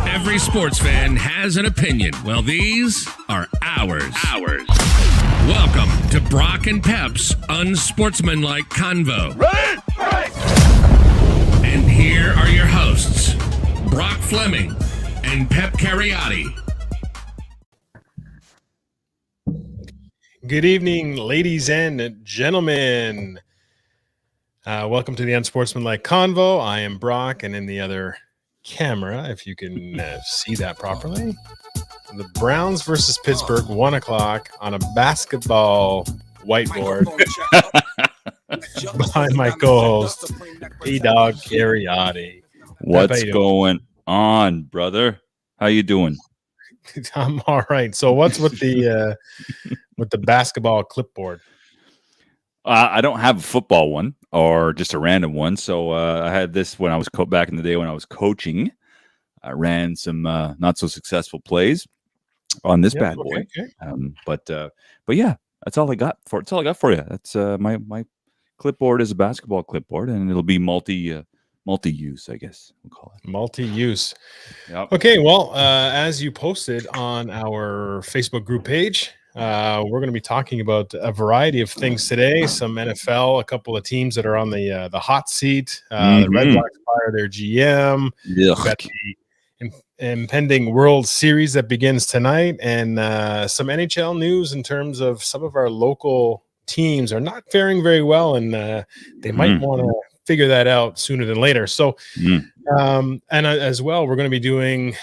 Every sports fan has an opinion. Well, these are ours. Welcome to Brock and Pep's Unsportsmanlike Convo. Right. And here are your hosts, Brock Fleming and Pep Cariotti. Good evening, ladies and gentlemen. Welcome to the Unsportsmanlike Convo. I am Brock, and in the other camera, if you can see that properly, the Browns versus Pittsburgh, 1 o'clock on a basketball whiteboard behind my co-host, P-Dog Cariotti. What's going on, brother? How you doing? I'm all right. So what's with the basketball clipboard? I don't have a football one or just a random one. So I had this when I was back in the day when I was coaching. I ran some not so successful plays on this bad boy. Okay. But yeah, that's all I got for. That's all I got for you. That's my clipboard is a basketball clipboard, and it'll be multi-use, I guess we'll call it. Multi-use. Yep. Okay. Well, as you posted on our Facebook group page, we're going to be talking about a variety of things today. Some NFL, a couple of teams that are on the hot seat. The Red Sox fire their GM. We've got the impending World Series that begins tonight, and some NHL news in terms of some of our local teams are not faring very well, and they might want to figure that out sooner than later. So, and as well, we're going to be doing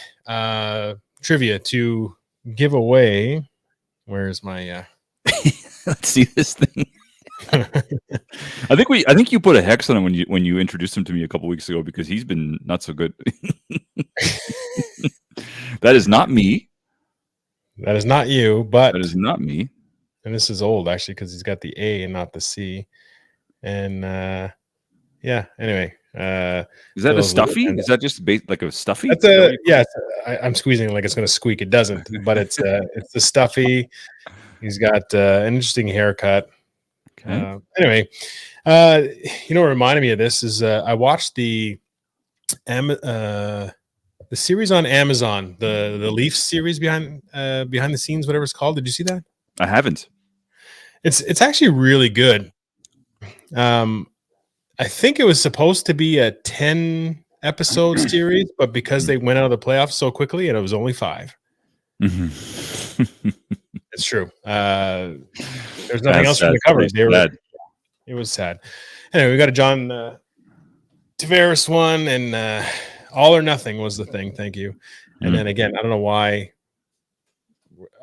trivia to give away. Where's my let's see this thing. I think you put a hex on him when you introduced him to me a couple weeks ago, because he's been not so good. That is not me. That is not you, but that is not me. And this is old actually, because he's got the A and not the C. And yeah, anyway. Is that a stuffy? Is that just like a stuffy? That's I'm squeezing it like it's going to squeak. It doesn't, but it's the stuffy. He's got an interesting haircut. Okay. Anyway, what reminded me of this is I watched the series on Amazon, the Leafs series behind the scenes, whatever it's called. Did you see that? I haven't. It's actually really good. I think it was supposed to be a 10 episode series, but because they went out of the playoffs so quickly, and it was only 5. It's true. There's nothing else to cover. It was sad. Anyway, we got a John Tavares one, and All or Nothing was the thing. Thank you. And then again, I don't know why.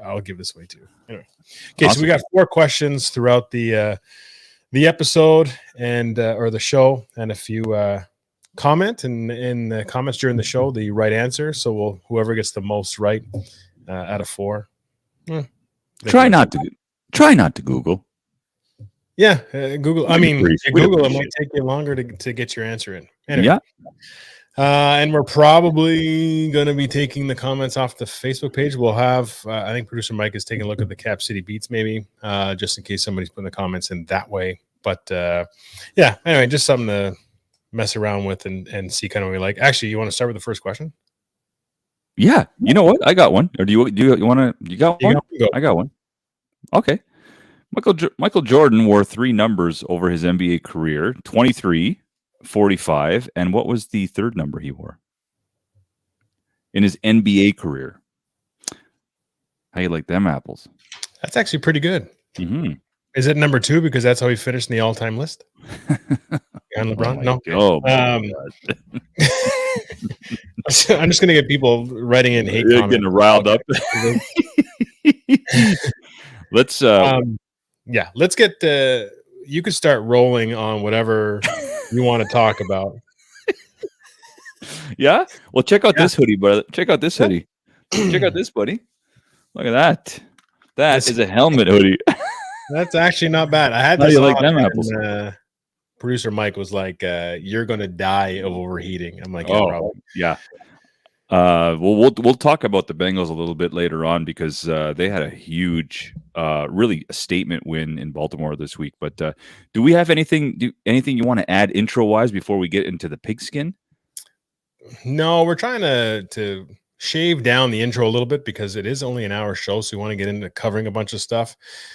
I'll give this away too. Anyway, okay, awesome. So we got 4 questions throughout the episode and or the show, and if you comment in the comments during the show the right answer, so whoever gets the most right out of 4. Try not to Google. Yeah, Google. I mean, Google, it might take you longer to get your answer in. Anyway. Yeah. And we're probably going to be taking the comments off the Facebook page. We'll have, I think producer Mike is taking a look at the Cap City Beats, maybe, just in case somebody's putting the comments in that way. But yeah, anyway, just something to mess around with and see kind of what we like. Actually, you want to start with the first question? Yeah. You know what? I got one. Or do you want to? You got one? Go. I got one. Okay. Michael Jordan wore 3 numbers over his NBA career: 23, 45, and what was the third number he wore in his NBA career? How you like them apples? That's actually pretty good. Mm-hmm. Is it number 2 because that's how he finished in the all-time list? And LeBron? No. Oh, I'm just going to get people writing in hate comments. Getting riled up. Let's get you could start rolling on whatever you want to talk about. Yeah? Well, check out this hoodie, brother. Check out this hoodie. Check out this, buddy. Look at that. That is a helmet hoodie. That's actually not bad. I had this. How do you like on them apples? Producer Mike was like, "You're going to die of overheating." I'm like, "Oh, yeah." We'll talk about the Bengals a little bit later on because they had a huge, really a statement win in Baltimore this week. But do we have anything you want to add intro wise before we get into the pigskin? No, we're trying to shave down the intro a little bit because it is only an hour show, so we want to get into covering a bunch of stuff.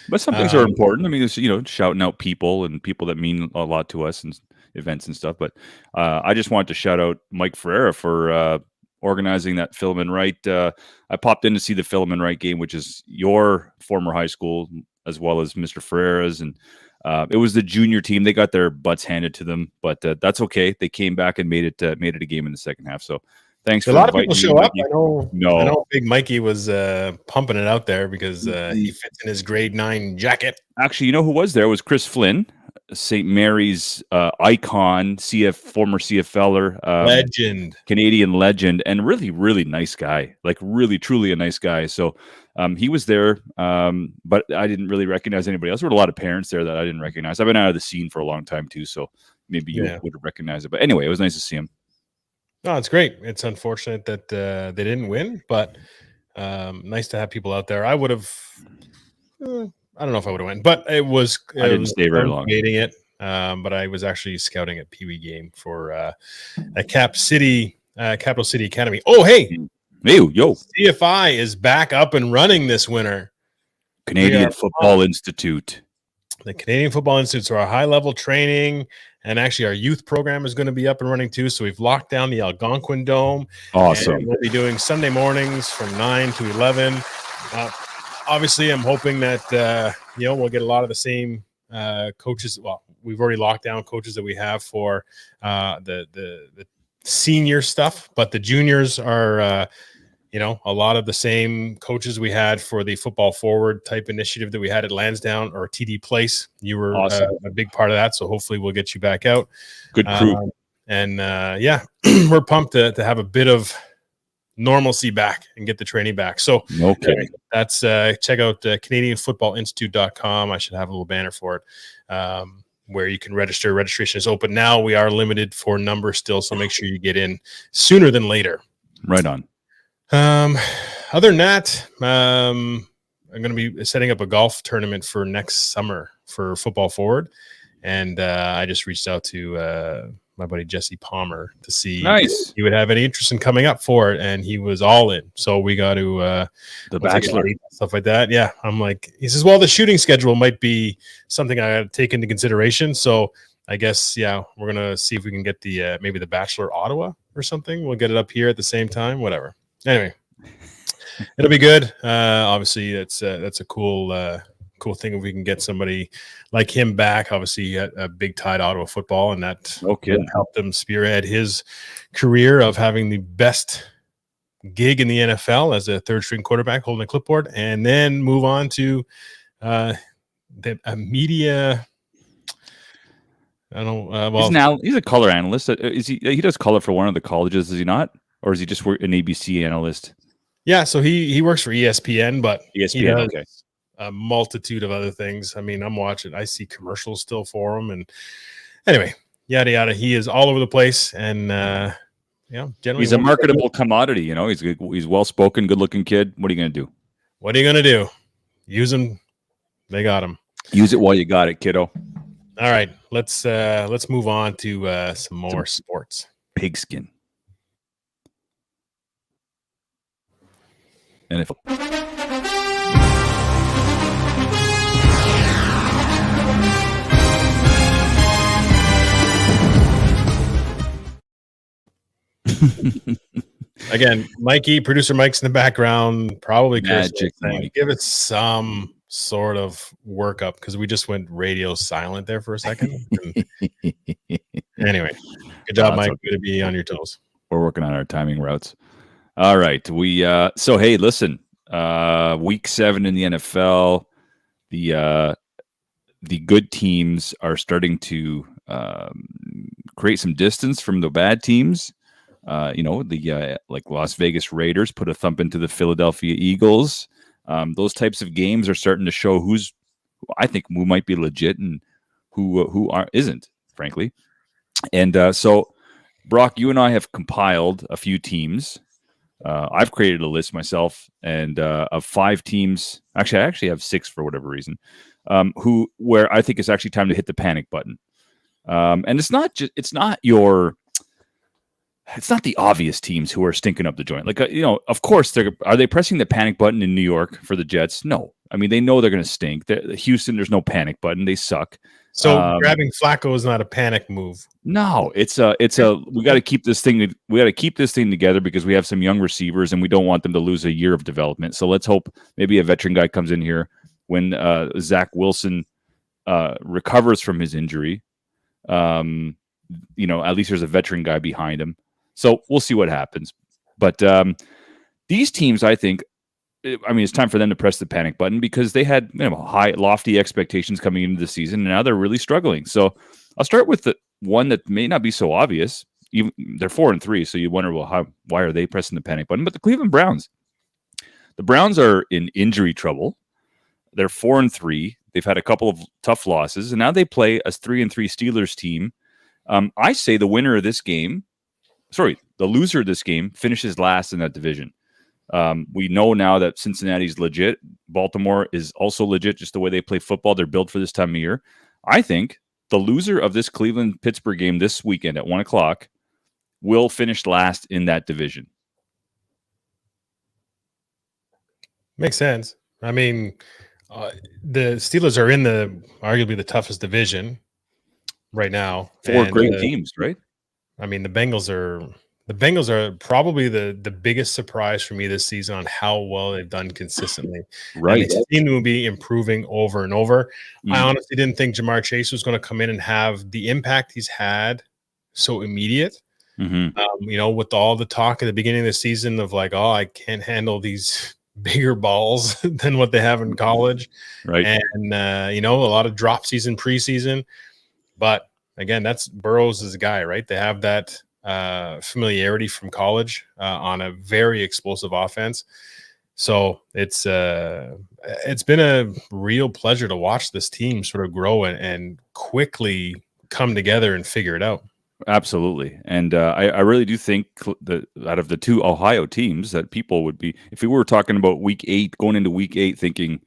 But some things are important. I mean, it's, shouting out people and people that mean a lot to us and events and stuff. But I just wanted to shout out Mike Ferreira for organizing that Philemon Wright. I popped in to see the Philemon Wright game, which is your former high school, as well as Mr. Ferreira's. And it was the junior team. They got their butts handed to them, but that's okay. They came back and made it a game in the second half. So thanks for a lot of people show up. Mikey. I know Big Mikey was pumping it out there because he fits in his grade 9 jacket. Actually, you know who was there? It was Chris Flynn, St. Mary's icon, former CFLer, legend, Canadian legend, and really, really nice guy. Like really, truly a nice guy. So he was there, but I didn't really recognize anybody else. There were a lot of parents there that I didn't recognize. I've been out of the scene for a long time too, so maybe you would have recognized it. But anyway, it was nice to see him. No, it's great. It's unfortunate that they didn't win, but nice to have people out there. I would have. I don't know if I would have went, but I didn't stay very long. Debating it, but I was actually scouting a Pee Wee game for a Capital City Academy. Oh, hey, yo, CFI is back up and running this winter. Canadian Football Institute. The Canadian Football Institute. So our high-level training and actually our youth program is going to be up and running too. So we've locked down the Algonquin Dome. Awesome. We'll be doing Sunday mornings from 9 to 11. Obviously, I'm hoping that we'll get a lot of the same coaches. Well, we've already locked down coaches that we have for the senior stuff, but the juniors are a lot of the same coaches we had for the football forward type initiative that we had at Lansdowne or TD Place. You were awesome. A big part of that, so hopefully we'll get you back out. Good crew. We're pumped to have a bit of normalcy back and get the training back. So that's check out CanadianFootballInstitute.com. I should have a little banner for it where you can register. Registration is open now. We are limited for numbers still, so make sure you get in sooner than later. Right on. Other than that, I'm going to be setting up a golf tournament for next summer for football forward. And I just reached out to my buddy Jesse Palmer to see if he would have any interest in coming up for it. And he was all in. So we got to the Bachelor stuff like that. Yeah. I'm like, he says, well, the shooting schedule might be something I got to take into consideration. So I guess, we're going to see if we can get the maybe the Bachelor Ottawa or something. We'll get it up here at the same time, whatever. Anyway, it'll be good. Obviously, that's a cool thing if we can get somebody like him back. Obviously, a big tie to Ottawa football, and that helped him spearhead his career of having the best gig in the NFL as a third-string quarterback holding a clipboard, and then move on to a media. I don't. He's a color analyst. Is he? He does color for one of the colleges, is he not? Or is he just an ABC analyst? Yeah, so he works for ESPN, but ESPN, he does a multitude of other things. I mean, I'm watching. I see commercials still for him, and anyway, yada yada. He is all over the place, and generally he's a marketable commodity. He's well spoken, good looking kid. What are you gonna do? What are you gonna do? Use him. They got him. Use it while you got it, kiddo. All right, let's move on to some more sports. Pigskin. And if again, producer Mike's in the background, probably Magic Mike. Give it some sort of workup because we just went radio silent there for a second. Anyway, good job, Mike. Good to be on your toes. We're working on our timing routes. All right. So hey, listen, week 7 in the NFL, the good teams are starting to create some distance from the bad teams. Like Las Vegas Raiders put a thump into the Philadelphia Eagles. Those types of games are starting to show who might be legit and who isn't, frankly. And so Brock, you and I have compiled a few teams I've created a list myself, and of 5 teams. Actually, I actually have 6 for whatever reason. Where I think it's actually time to hit the panic button. And it's not the obvious teams who are stinking up the joint. Like, of course, are they pressing the panic button in New York for the Jets? No. I mean, they know they're going to stink. Houston, there's no panic button. They suck. So grabbing Flacco is not a panic move. No, we got to keep this thing. We got to keep this thing together because we have some young receivers and we don't want them to lose a year of development. So let's hope maybe a veteran guy comes in here when Zach Wilson recovers from his injury. At least there's a veteran guy behind him. So we'll see what happens. But these teams, I think, it's time for them to press the panic button because they had high, lofty expectations coming into the season, and now they're really struggling. So I'll start with the one that may not be so obvious. They're 4-3, so you wonder, well, why are they pressing the panic button? But the Cleveland Browns. The Browns are in injury trouble. They're 4-3. They've had a couple of tough losses, and now they play a 3-3 Steelers team. I say the loser of this game finishes last in that division. We know now that Cincinnati's legit. Baltimore is also legit, just the way they play football. They're built for this time of year. I think the loser of this Cleveland-Pittsburgh game this weekend at 1 o'clock will finish last in that division. Makes sense. I mean, the Steelers are in arguably the toughest division right now. 4 great teams, right? I mean, the Bengals are probably the biggest surprise for me this season on how well they've done consistently. Right. And they seem to be improving over and over. I honestly didn't think Jamar Chase was going to come in and have the impact he's had so immediate. With all the talk at the beginning of the season of like, oh, I can't handle these bigger balls than what they have in college. Right. And, a lot of drop season, preseason. But again, that's Burrows is a guy, right? They have that familiarity from college on a very explosive offense. So it's been a real pleasure to watch this team sort of grow and quickly come together and figure it out. Absolutely. And I really do think that out of the 2 Ohio teams that people would be, if we were talking about going into week 8, thinking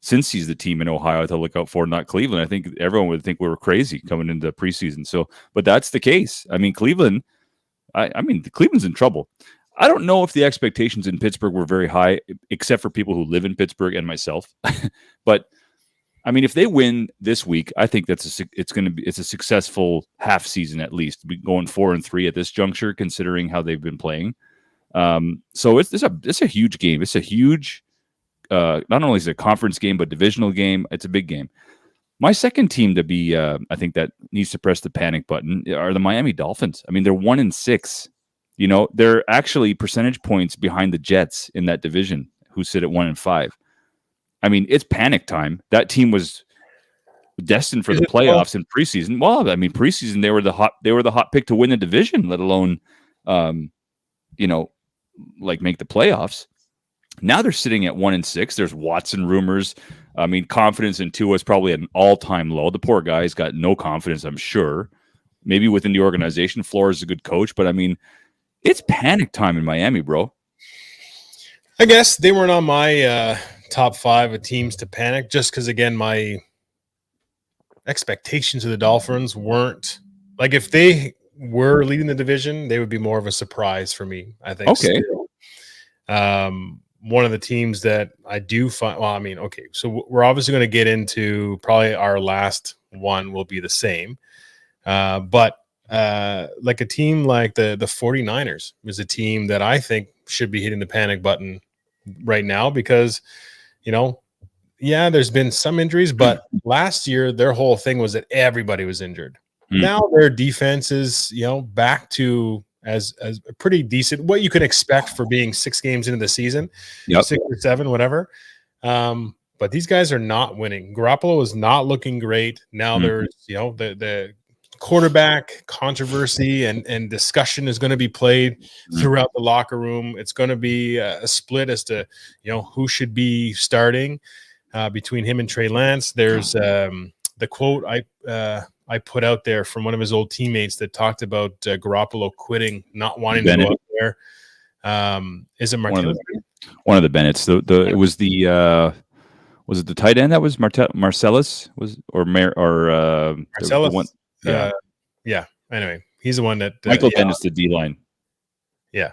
Cincy's the team in Ohio to look out for, not Cleveland, I think everyone would think we were crazy coming into the preseason. So, but that's the case. I mean, Cleveland, Cleveland's in trouble. I don't know if the expectations in Pittsburgh were very high, except for people who live in Pittsburgh and myself. But I mean, if they win this week, I think it's a successful half season at least. Going 4-3 at this juncture, considering how they've been playing. So it's a huge game. It's a huge, not only is it a conference game, but divisional game. It's a big game. My second team to be, I think that needs to press the panic button are the Miami Dolphins. I mean, they're 1-6. They're actually percentage points behind the Jets in that division, who sit at 1-5. I mean, it's panic time. That team was destined for the playoffs in preseason. Well, I mean, preseason they were the hot pick to win the division, let alone, make the playoffs. Now they're sitting at 1-6. There's Watson rumors. I mean, confidence in Tua is probably at an all-time low. The poor guy's got no confidence, I'm sure. Maybe within the organization, Flores is a good coach, but I mean, it's panic time in Miami, bro. I guess they weren't on my top 5 of teams to panic, just because, again, my expectations of the Dolphins weren't like, if they were leading the division, they would be more of a surprise for me, I think. Okay. One of the teams that I do find, so we're obviously going to get into probably our last one will be the same. But like a team like the 49ers is a team that I think should be hitting the panic button right now because, there's been some injuries, but last year their whole thing was that everybody was injured. Now their defense is, back to as a pretty decent, what you can expect for being 6 games into the season, 6 or 7, whatever. But these guys are not winning. Garoppolo is not looking great. Now there's, the quarterback controversy and discussion is going to be played throughout the locker room. It's going to be a split as to, who should be starting between him and Trey Lance. There's the quote I put out there from one of his old teammates that talked about Garoppolo quitting, not wanting to go out there. Is it One of Martinez? the Bennett's. It was was it the tight end that was Marcellus the one? Marcellus? Yeah, Yeah. Anyway, he's the one that. Michael Bennett's the D line. Yeah,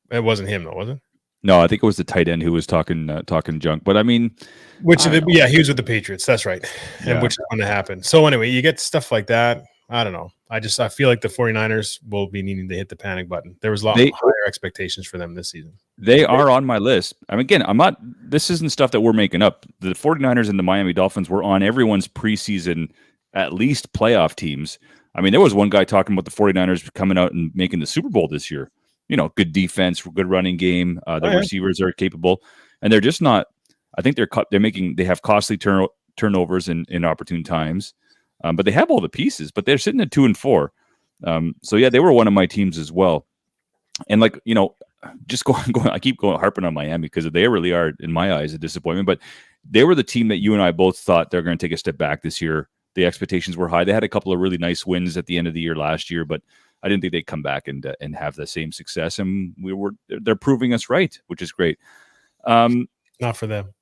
it wasn't him though, was it? No, I think it was the tight end who was talking junk. But I mean, He was with the Patriots. That's right, Yeah. and which is going to happen. So anyway, you get stuff like that. I don't know. I feel like the 49ers will be needing to hit the panic button. There was a lot higher expectations for them this season. They are on my list. I mean, again, this isn't stuff that we're making up. The 49ers and the Miami Dolphins were on everyone's preseason, at least playoff teams. I mean, there was one guy talking about the 49ers coming out and making the Super Bowl this year. Good defense, good running game. Receivers are capable, and they're just not. I think they have costly turnovers in opportune times, but they have all the pieces. But they're sitting at 2-4. So yeah, they were one of my teams as well. And just going. I keep harping on Miami because they really are, in my eyes, a disappointment. But they were the team that you and I both thought they're going to take a step back this year. The expectations were high. They had a couple of really nice wins at the end of the year last year, but I didn't think they'd come back and have the same success. And they're proving us right, which is great. Not for them.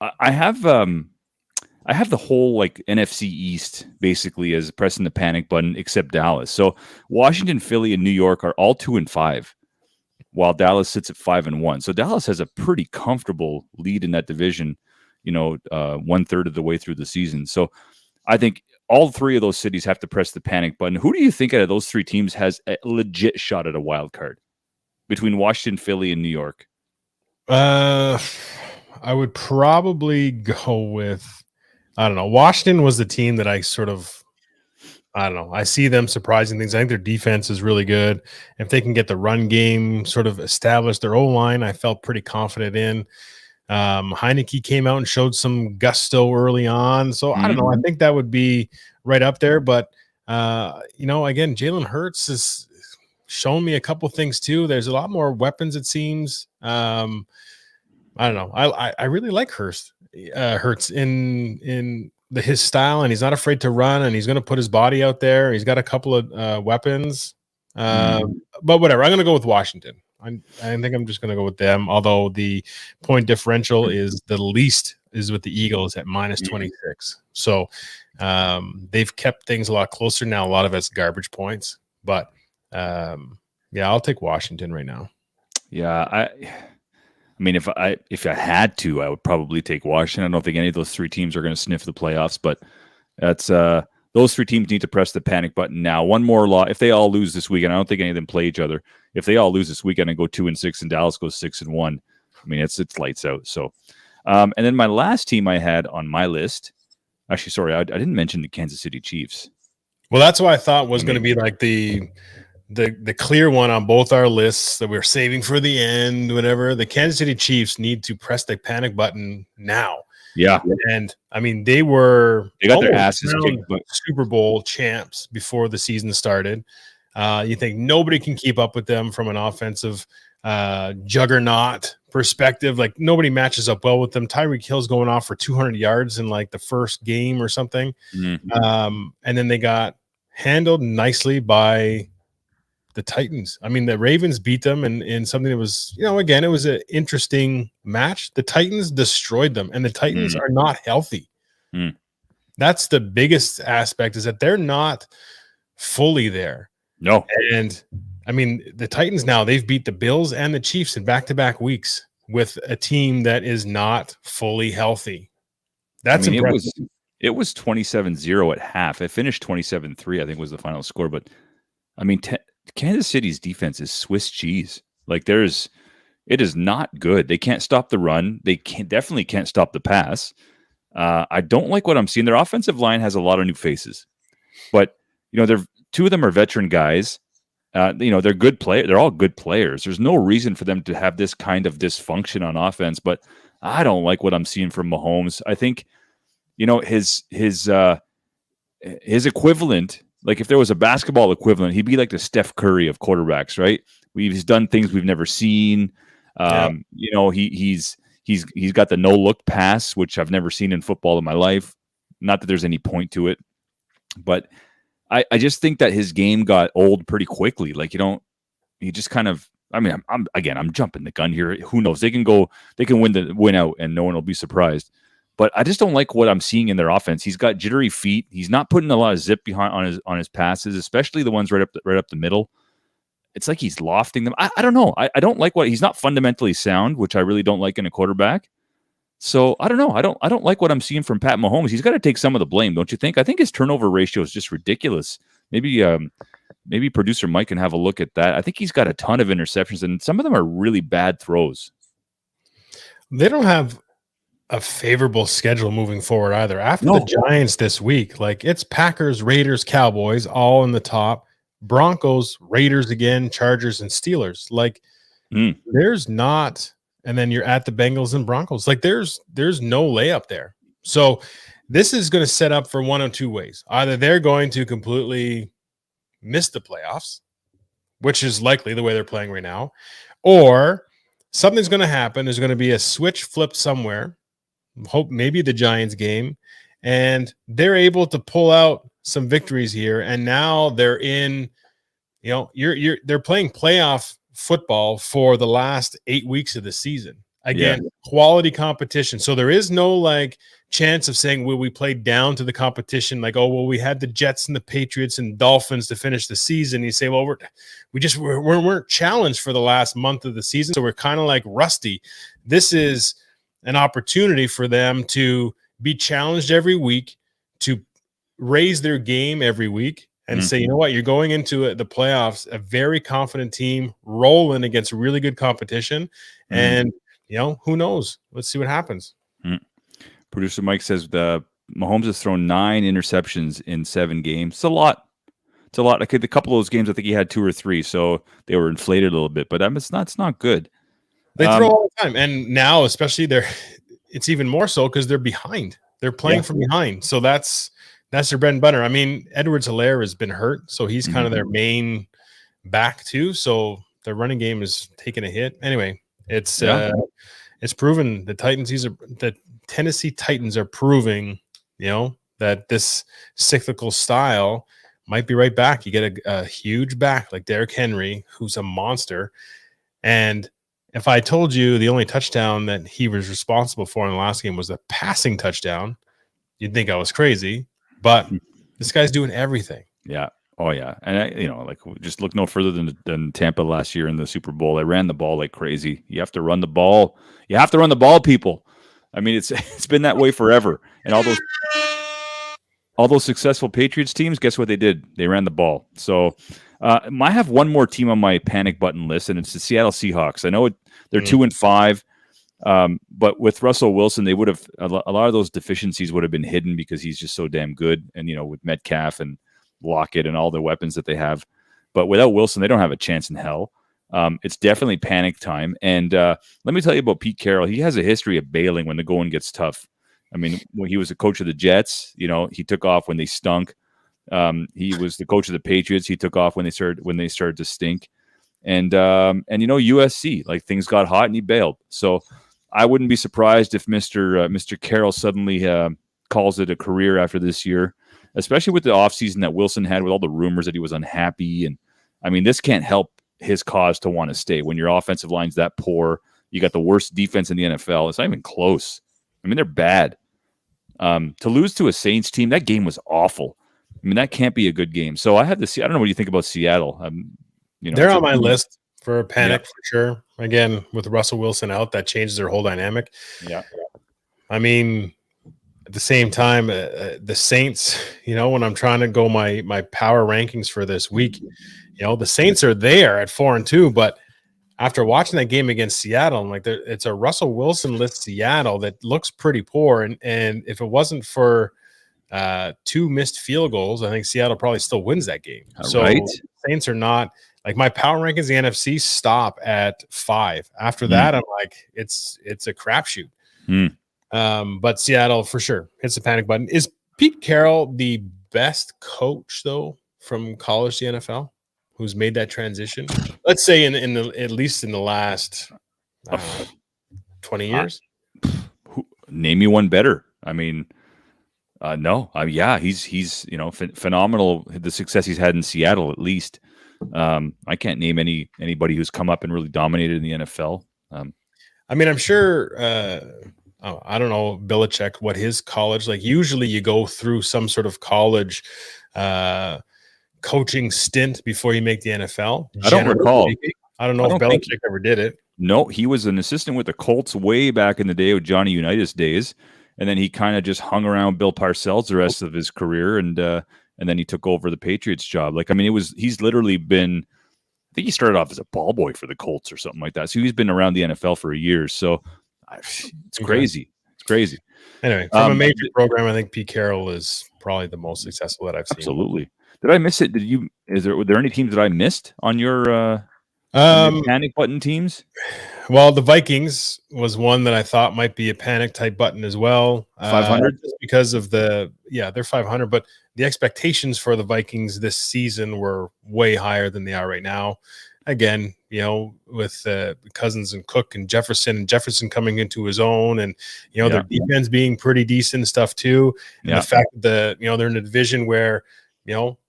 I have the whole NFC East basically as pressing the panic button, except Dallas. So Washington, Philly, and New York are all 2-5, while Dallas sits at 5-1. So Dallas has a pretty comfortable lead in that division, 1/3 of the way through the season. So I think all three of those cities have to press the panic button. Who do you think out of those three teams has a legit shot at a wild card between Washington, Philly, and New York? I would probably go with, I don't know. Washington was the team that I don't know. I see them surprising things. I think their defense is really good. If they can get the run game sort of established, their O-line, I felt pretty confident in. Heineke came out and showed some gusto early on. So I don't know. I think that would be right up there. But, again, Jalen Hurts has shown me a couple things too. There's a lot more weapons, it seems. I don't know. I really like Hurts in his style, and he's not afraid to run, and he's going to put his body out there. He's got a couple of weapons, but whatever. I'm going to go with Washington. I think I'm just going to go with them. Although the point differential is the least is with the Eagles at -26. So they've kept things a lot closer now. A lot of it's garbage points, but I'll take Washington right now. Yeah, I mean, if I had to, I would probably take Washington. I don't think any of those three teams are going to sniff the playoffs, but that's those three teams need to press the panic button now. One more loss. If they all lose this weekend, I don't think any of them play each other. If they all lose this weekend and go 2-6 and Dallas goes 6-1, I mean, it's lights out. So, and then my last team I had on my list, actually, sorry, I didn't mention the Kansas City Chiefs. Well, that's what I thought was going to be like the clear one on both our lists that we're saving for the end, whatever. The Kansas City Chiefs need to press the panic button now. Yeah. And I mean, they got their asses kicked, but Super Bowl champs before the season started. You think nobody can keep up with them from an offensive juggernaut perspective. Like nobody matches up well with them. Tyreek Hill's going off for 200 yards in like the first game or something. Mm-hmm. And then they got handled nicely by the Titans. I mean, the Ravens beat them in something that was, again, it was an interesting match. The Titans destroyed them, and the Titans are not healthy. That's the biggest aspect, is that they're not fully there. No. And I mean, the Titans now, they've beat the Bills and the Chiefs in back-to-back weeks with a team that is not fully healthy. That's impressive. It was 27-0 at half. It finished 27-3, I think was the final score. But I mean, Kansas City's defense is Swiss cheese. Like it is not good. They can't stop the run. They definitely can't stop the pass. I don't like what I'm seeing. Their offensive line has a lot of new faces, but two of them are veteran guys. They're good players. They're all good players. There's no reason for them to have this kind of dysfunction on offense, but I don't like what I'm seeing from Mahomes. I think, his equivalent, like if there was a basketball equivalent, he'd be like the Steph Curry of quarterbacks, right? He's done things we've never seen. He's got the no-look pass, which I've never seen in football in my life. Not that there's any point to it, but I just think that his game got old pretty quickly. Like, he just kind of I mean, I'm jumping the gun here. Who knows? They can win out, and no one will be surprised. But I just don't like what I'm seeing in their offense. He's got jittery feet. He's not putting a lot of zip behind on his passes, especially the ones right up the middle. It's like he's lofting them. I don't know. I don't like he's not fundamentally sound, which I really don't like in a quarterback. So I don't know. I don't like what I'm seeing from Pat Mahomes. He's got to take some of the blame, don't you think? I think his turnover ratio is just ridiculous. Maybe producer Mike can have a look at that. I think he's got a ton of interceptions, and some of them are really bad throws. They don't have a favorable schedule moving forward either. After the Giants this week, like it's Packers, Raiders, Cowboys all in the top, Broncos, Raiders again, Chargers, and Steelers. Like there's not, and then you're at the Bengals and Broncos. Like there's no layup there. So this is going to set up for one of two ways. Either they're going to completely miss the playoffs, which is likely the way they're playing right now, or something's going to happen. There's going to be a switch flipped somewhere. Hope maybe the Giants game, and they're able to pull out some victories here. And now they're in, they're playing playoff football for the last 8 weeks of the season. Again, quality competition. So there is no like chance of saying, well, we played down to the competition. Like, oh, well, we had the Jets and the Patriots and Dolphins to finish the season. You say, well, we weren't challenged for the last month of the season. So we're kind of like rusty. This is an opportunity for them to be challenged every week, to raise their game every week and say, you know what, you're going into the playoffs, a very confident team rolling against really good competition. And, who knows? Let's see what happens. Producer Mike says Mahomes has thrown 9 interceptions in 7 games. It's a lot. Like a couple of those games, I think he had 2 or 3, so they were inflated a little bit. But it's not good. They throw all the time, and now especially it's even more so because they're behind. They're playing from behind, so that's their bread and butter. I mean, Edwards-Helaire has been hurt, so he's kind of their main back too. So their running game is taking a hit. Anyway, it's proven the Tennessee Titans are proving, that this cyclical style might be right back. You get a huge back like Derrick Henry, who's a monster, and if I told you the only touchdown that he was responsible for in the last game was a passing touchdown, you'd think I was crazy. But this guy's doing everything. Yeah. Oh, yeah. And, just look no further than Tampa last year in the Super Bowl. They ran the ball like crazy. You have to run the ball. You have to run the ball, people. I mean, it's been that way forever. And all those successful Patriots teams, guess what they did? They ran the ball. So I have one more team on my panic button list, and it's the Seattle Seahawks. I know they're 2-5, but with Russell Wilson, they would have a lot of those deficiencies would have been hidden because he's just so damn good. And with Metcalf and Lockett and all the weapons that they have, but without Wilson, they don't have a chance in hell. It's definitely panic time. And let me tell you about Pete Carroll. He has a history of bailing when the going gets tough. I mean, when he was a coach of the Jets, he took off when they stunk. He was the coach of the Patriots. He took off when they started to stink. And USC, like things got hot and he bailed. So I wouldn't be surprised if Mr. Carroll suddenly calls it a career after this year, especially with the offseason that Wilson had with all the rumors that he was unhappy. And I mean, this can't help his cause to want to stay when your offensive line's that poor. You got the worst defense in the NFL. It's not even close. I mean, they're bad. To lose to a Saints team, that game was awful. I mean, that can't be a good game. So I had to see. I don't know what you think about Seattle. They're on my list for a panic for sure. Again, with Russell Wilson out, that changes their whole dynamic. Yeah. I mean, at the same time, the Saints, when I'm trying to go my power rankings for this week, the Saints are there at 4-2, but after watching that game against Seattle, I'm like, it's a Russell Wilson-less Seattle that looks pretty poor. And if it wasn't for 2 missed field goals, I think Seattle probably still wins that game. Saints are not like my power rankings. The NFC stop at 5. After that, I'm like, it's a crapshoot. But Seattle for sure hits the panic button. Is Pete Carroll the best coach though from college to NFL who's made that transition? Let's say at least in the last 20 years. Name me one better. I mean, no. Yeah, he's phenomenal. The success he's had in Seattle, at least. I can't name anybody who's come up and really dominated in the NFL. I mean, I'm sure. I don't know, Belichick, what his college like. Usually, you go through some sort of college coaching stint before you make the NFL. I don't recall. Speaking. I don't know if Belichick ever did it. No, he was an assistant with the Colts way back in the day with Johnny Unitas days, and then he kind of just hung around Bill Parcells the rest of his career, and then he took over the Patriots job. Like, I mean, he's literally been. I think he started off as a ball boy for the Colts or something like that. So he's been around the NFL for years. So it's crazy. It's crazy. Anyway, from a major program, I think Pete Carroll is probably the most successful that I've seen. Absolutely. Did I miss it? Were there any teams that I missed on your panic button teams? Well, the Vikings was one that I thought might be a panic type button as well. 500 just because of they're 500, but the expectations for the Vikings this season were way higher than they are right now. Again, with Cousins and Cook and Jefferson coming into his own, and their defense being pretty decent and stuff too. And the fact that they're in a division where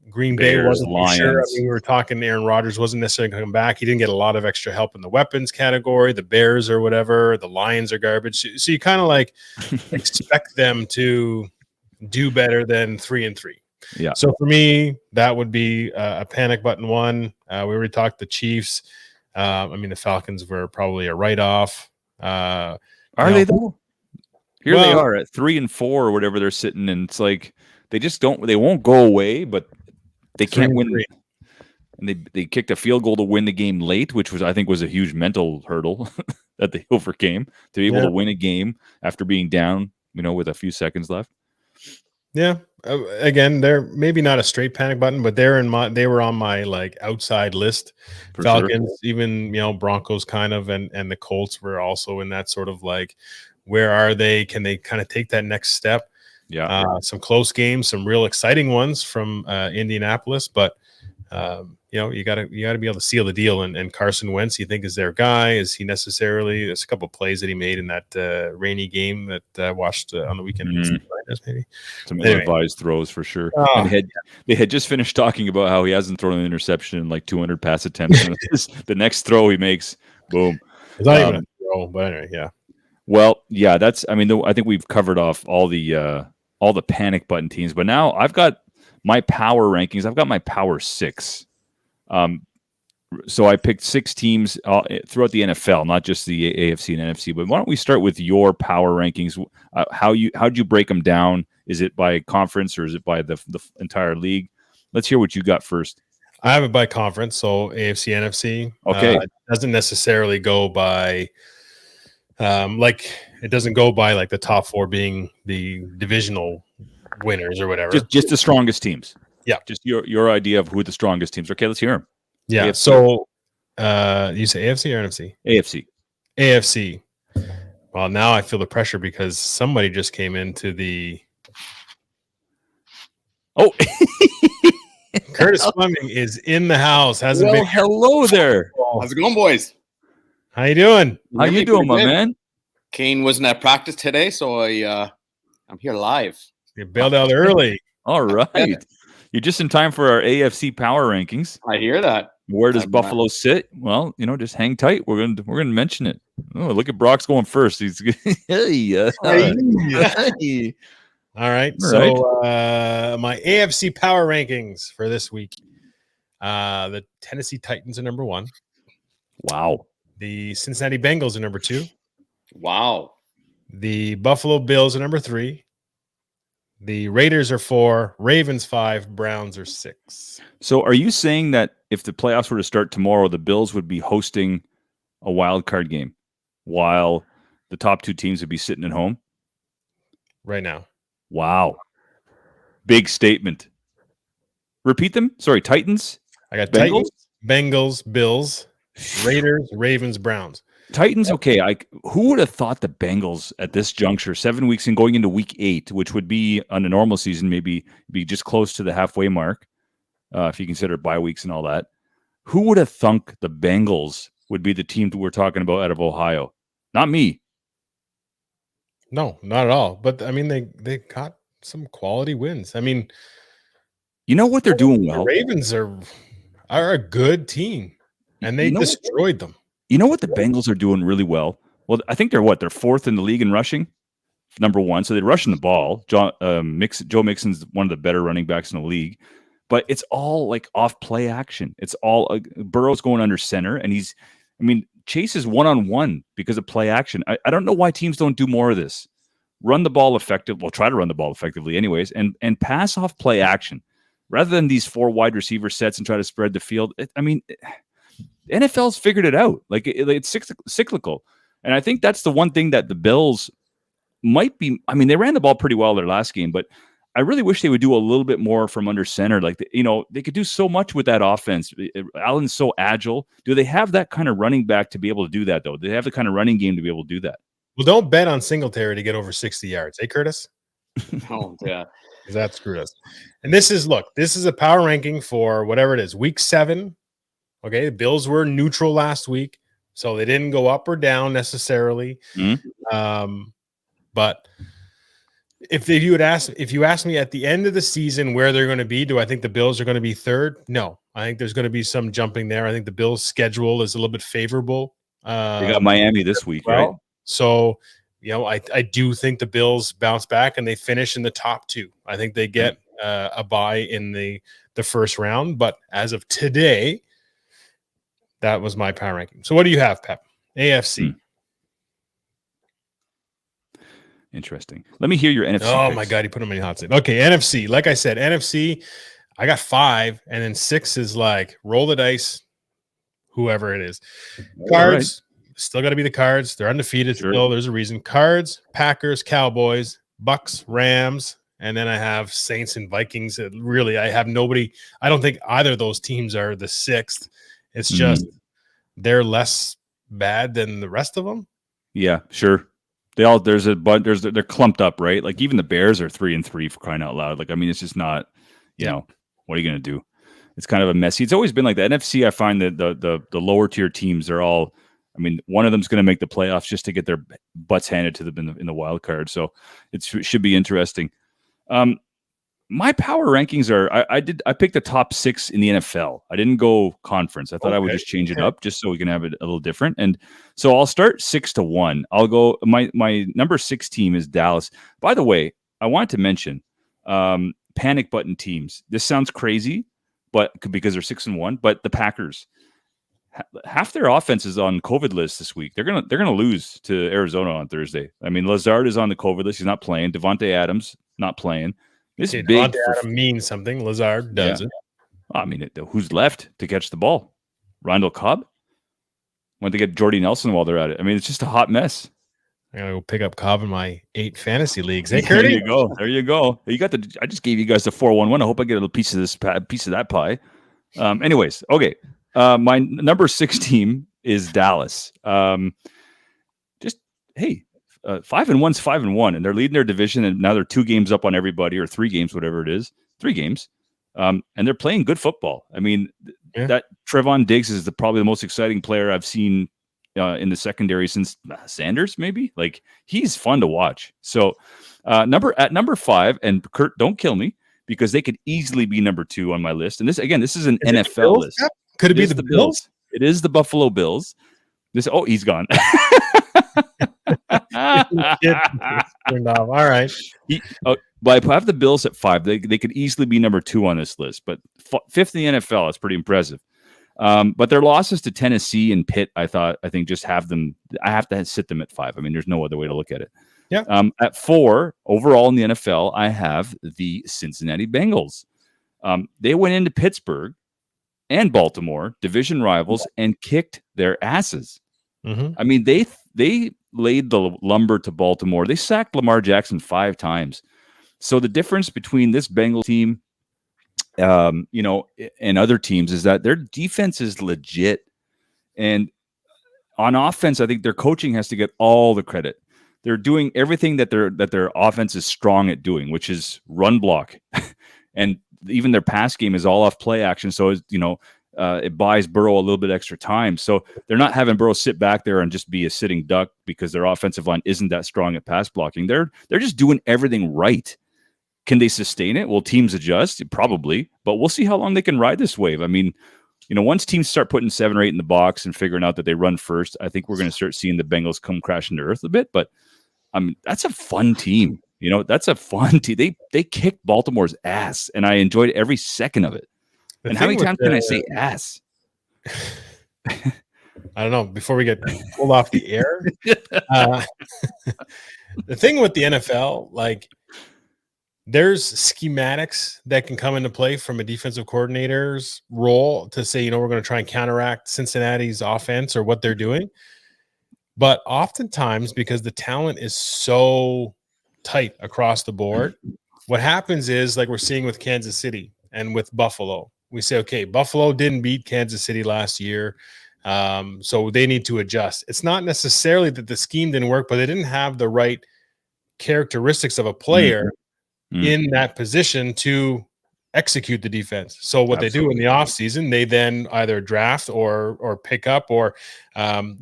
Green Bay wasn't sure. I mean, we were talking Aaron Rodgers wasn't necessarily going to come back. He didn't get a lot of extra help in the weapons category. The Bears or whatever. The Lions are garbage. So you kind of like expect them to do better than 3-3. Yeah. So for me, that would be a panic button one. We already talked the Chiefs. I mean, the Falcons were probably a write-off. Are they though? They are at 3-4 or whatever they're sitting, and it's like they won't go away, but they can't win. And they kicked a field goal to win the game late, which I think was a huge mental hurdle that they overcame to be able to win a game after being down, with a few seconds left. Yeah. Again, they're maybe not a straight panic button, but they were on my like outside list. For Falcons, sure. Even Broncos kind of, and the Colts were also in that sort of like, where are they? Can they kind of take that next step? Yeah. Some close games, some real exciting ones from Indianapolis, but you gotta be able to seal the deal. And Carson Wentz, you think, is their guy? Is he necessarily? There's a couple of plays that he made in that rainy game that I watched on the weekend. Maybe some ill-advised throws for sure. They had just finished talking about how he hasn't thrown an interception in like 200 pass attempts. And the next throw he makes, boom. It's not even a throw, but anyway, yeah. Well, yeah, I think we've covered off all the panic button teams, but now I've got my power rankings. I've got my power 6. So I picked 6 teams throughout the NFL, not just the AFC and NFC. But why don't we start with your power rankings? How'd you break them down? Is it by conference or is it by the entire league? Let's hear what you got first. I have it by conference, so AFC, NFC. Okay, it doesn't necessarily go by. It doesn't go by like the top 4 being the divisional winners or whatever. Just the strongest teams. Yeah. Just your idea of who the strongest teams are. Okay, let's hear them. Yeah. AFC. So you say AFC or NFC? AFC. Well, now I feel the pressure because somebody just came into the. Oh, Curtis Fleming is in the house. Hasn't been. Hello there. How's it going, boys? How you doing? How you doing, my man? Kane wasn't at practice today, so I'm here live. You bailed out early. All right. You're just in time for our AFC power rankings. I hear that. Where does Buffalo sit? Well, just hang tight. We're gonna mention it. Oh, look at Brock's going first. He's hey. All right. So my AFC power rankings for this week. The Tennessee Titans are number 1. Wow. The Cincinnati Bengals are number 2. Wow. The Buffalo Bills are number 3. The Raiders are 4, Ravens 5, Browns are 6. So are you saying that if the playoffs were to start tomorrow, the Bills would be hosting a wild card game while the top 2 teams would be sitting at home? Right now. Wow. Big statement. Repeat them. Sorry, Titans. I got Titans, Bengals, Bills, Raiders, Ravens, Browns. Titans, okay. Who would have thought the Bengals at this juncture, 7 weeks and going into week 8, which would be on a normal season, maybe be just close to the halfway mark, if you consider bye weeks and all that. Who would have thunk the Bengals would be the team that we're talking about out of Ohio? Not me. No, not at all. But I mean, they got some quality wins. I mean, you know what they're doing well. The Ravens are. are a good team, and they destroyed them. You know what the Bengals are doing really well? Well, I think they're fourth in the league in rushing, number one. So they're rushing the ball. Joe Mixon's one of the better running backs in the league, but it's all like off play action. It's all Burrow's going under center, and Chase is one-on-one because of play action. I don't know why teams don't do more of this. Run the ball effective. Well, try to run the ball effectively anyways, and pass off play action rather than these 4 wide receiver sets and try to spread the field. NFL's figured it out. Like it's cyclical. And I think that's the one thing that the Bills might be. They ran the ball pretty well their last game, but I really wish they would do a little bit more from under center. Like, they could do so much with that offense. Allen's so agile. Do they have that kind of running back to be able to do that, though? Do they have the kind of running game to be able to do that? Well, don't bet on Singletary to get over 60 yards. Hey, Curtis? Oh, yeah. Because that screwed us. And this is a power ranking for whatever it is. Week 7. Okay, the Bills were neutral last week, so they didn't go up or down necessarily. Mm-hmm. But if you ask me at the end of the season where they're going to be, do I think the Bills are going to be third? No, I think there's going to be some jumping there. I think the Bills' schedule is a little bit favorable. They got Miami this week, right? So, I do think the Bills bounce back and they finish in the top 2. I think they get a bye in the first round. But as of today, that was my power ranking. So what do you have, Pep? AFC. Interesting. Let me hear your NFC. Oh, picks. my God. You put them in the hot seat. Okay, NFC. Like I said, NFC, I got 5, and then 6 is like roll the dice, whoever it is. Cards, still got to be the Cards. They're undefeated still. There's a reason. Cards, Packers, Cowboys, Bucks, Rams, and then I have Saints and Vikings. Really, I have nobody. I don't think either of those teams are the 6th. It's just they're less bad than the rest of them. Yeah, sure. They're clumped up, right? Like even the Bears are 3-3 for crying out loud. Like, it's just not, what are you going to do? It's kind of a messy. It's always been like the NFC. I find that the lower tier teams, they're all, one of them's going to make the playoffs just to get their butts handed to them in the wild card. So it should be interesting. My power rankings are, I picked the top 6 in the NFL. I didn't go conference. I thought I would just change it up just so we can have it a little different. And so I'll start 6-1. I'll go, my number 6 team is Dallas. By the way, I wanted to mention panic button teams. This sounds crazy, but because they're 6-1, but the Packers, half their offense is on COVID list this week. They're gonna lose to Arizona on Thursday. Lazard is on the COVID list. He's not playing. Devontae Adams not playing. This is big. Adam means something. Lazard doesn't. Who's left to catch the ball? Randall Cobb? When they get Jordy Nelson while they're at it. It's just a hot mess. I gotta go pick up Cobb in my 8 fantasy leagues. Hey, there you go. There you go. I just gave you guys the 4-1-1. I hope I get a little piece of that pie. Anyways, okay. My number 6 team is Dallas. 5-1's 5-1, and they're leading their division, and now they're 2 games up on everybody, or 3 games, whatever it is, 3 games, and they're playing good football. That Trevon Diggs is probably the most exciting player I've seen in the secondary since Sanders, maybe. Like, he's fun to watch. So, number 5, and Kurt, don't kill me because they could easily be number 2 on my list. And this is an NFL list. Could it be the Bills? It is the Buffalo Bills. He's gone. All right. But I have the Bills at 5. They could easily be number 2 on this list, but 5th in the NFL is pretty impressive. But their losses to Tennessee and Pitt, I think just have them. I have to sit them at 5. There's no other way to look at it. Yeah. At 4 overall in the NFL, I have the Cincinnati Bengals. They went into Pittsburgh and Baltimore, division rivals, and kicked their asses. Mm-hmm. They laid the lumber to Baltimore. They sacked Lamar Jackson 5 times. So the difference between this Bengals team, and other teams is that their defense is legit. And on offense, I think their coaching has to get all the credit. They're doing everything that their offense is strong at doing, which is run block. And even their pass game is all off play action. So, it buys Burrow a little bit extra time. So they're not having Burrow sit back there and just be a sitting duck because their offensive line isn't that strong at pass blocking. They're just doing everything right. Can they sustain it? Well, teams adjust, probably, but we'll see how long they can ride this wave. once teams start putting 7 or 8 in the box and figuring out that they run first, I think we're going to start seeing the Bengals come crashing to earth a bit. But that's a fun team. That's a fun team. They kicked Baltimore's ass, and I enjoyed every second of it. And how many times can I say ass? I don't know. Before we get pulled off the air, the thing with the NFL, like, there's schematics that can come into play from a defensive coordinator's role to say, we're going to try and counteract Cincinnati's offense or what they're doing. But oftentimes, because the talent is so tight across the board, what happens is, like we're seeing with Kansas City and with Buffalo, we say, okay, Buffalo didn't beat Kansas City last year, so they need to adjust. It's not necessarily that the scheme didn't work, but they didn't have the right characteristics of a player in that position to execute the defense. So what they do in the offseason, they then either draft or pick up or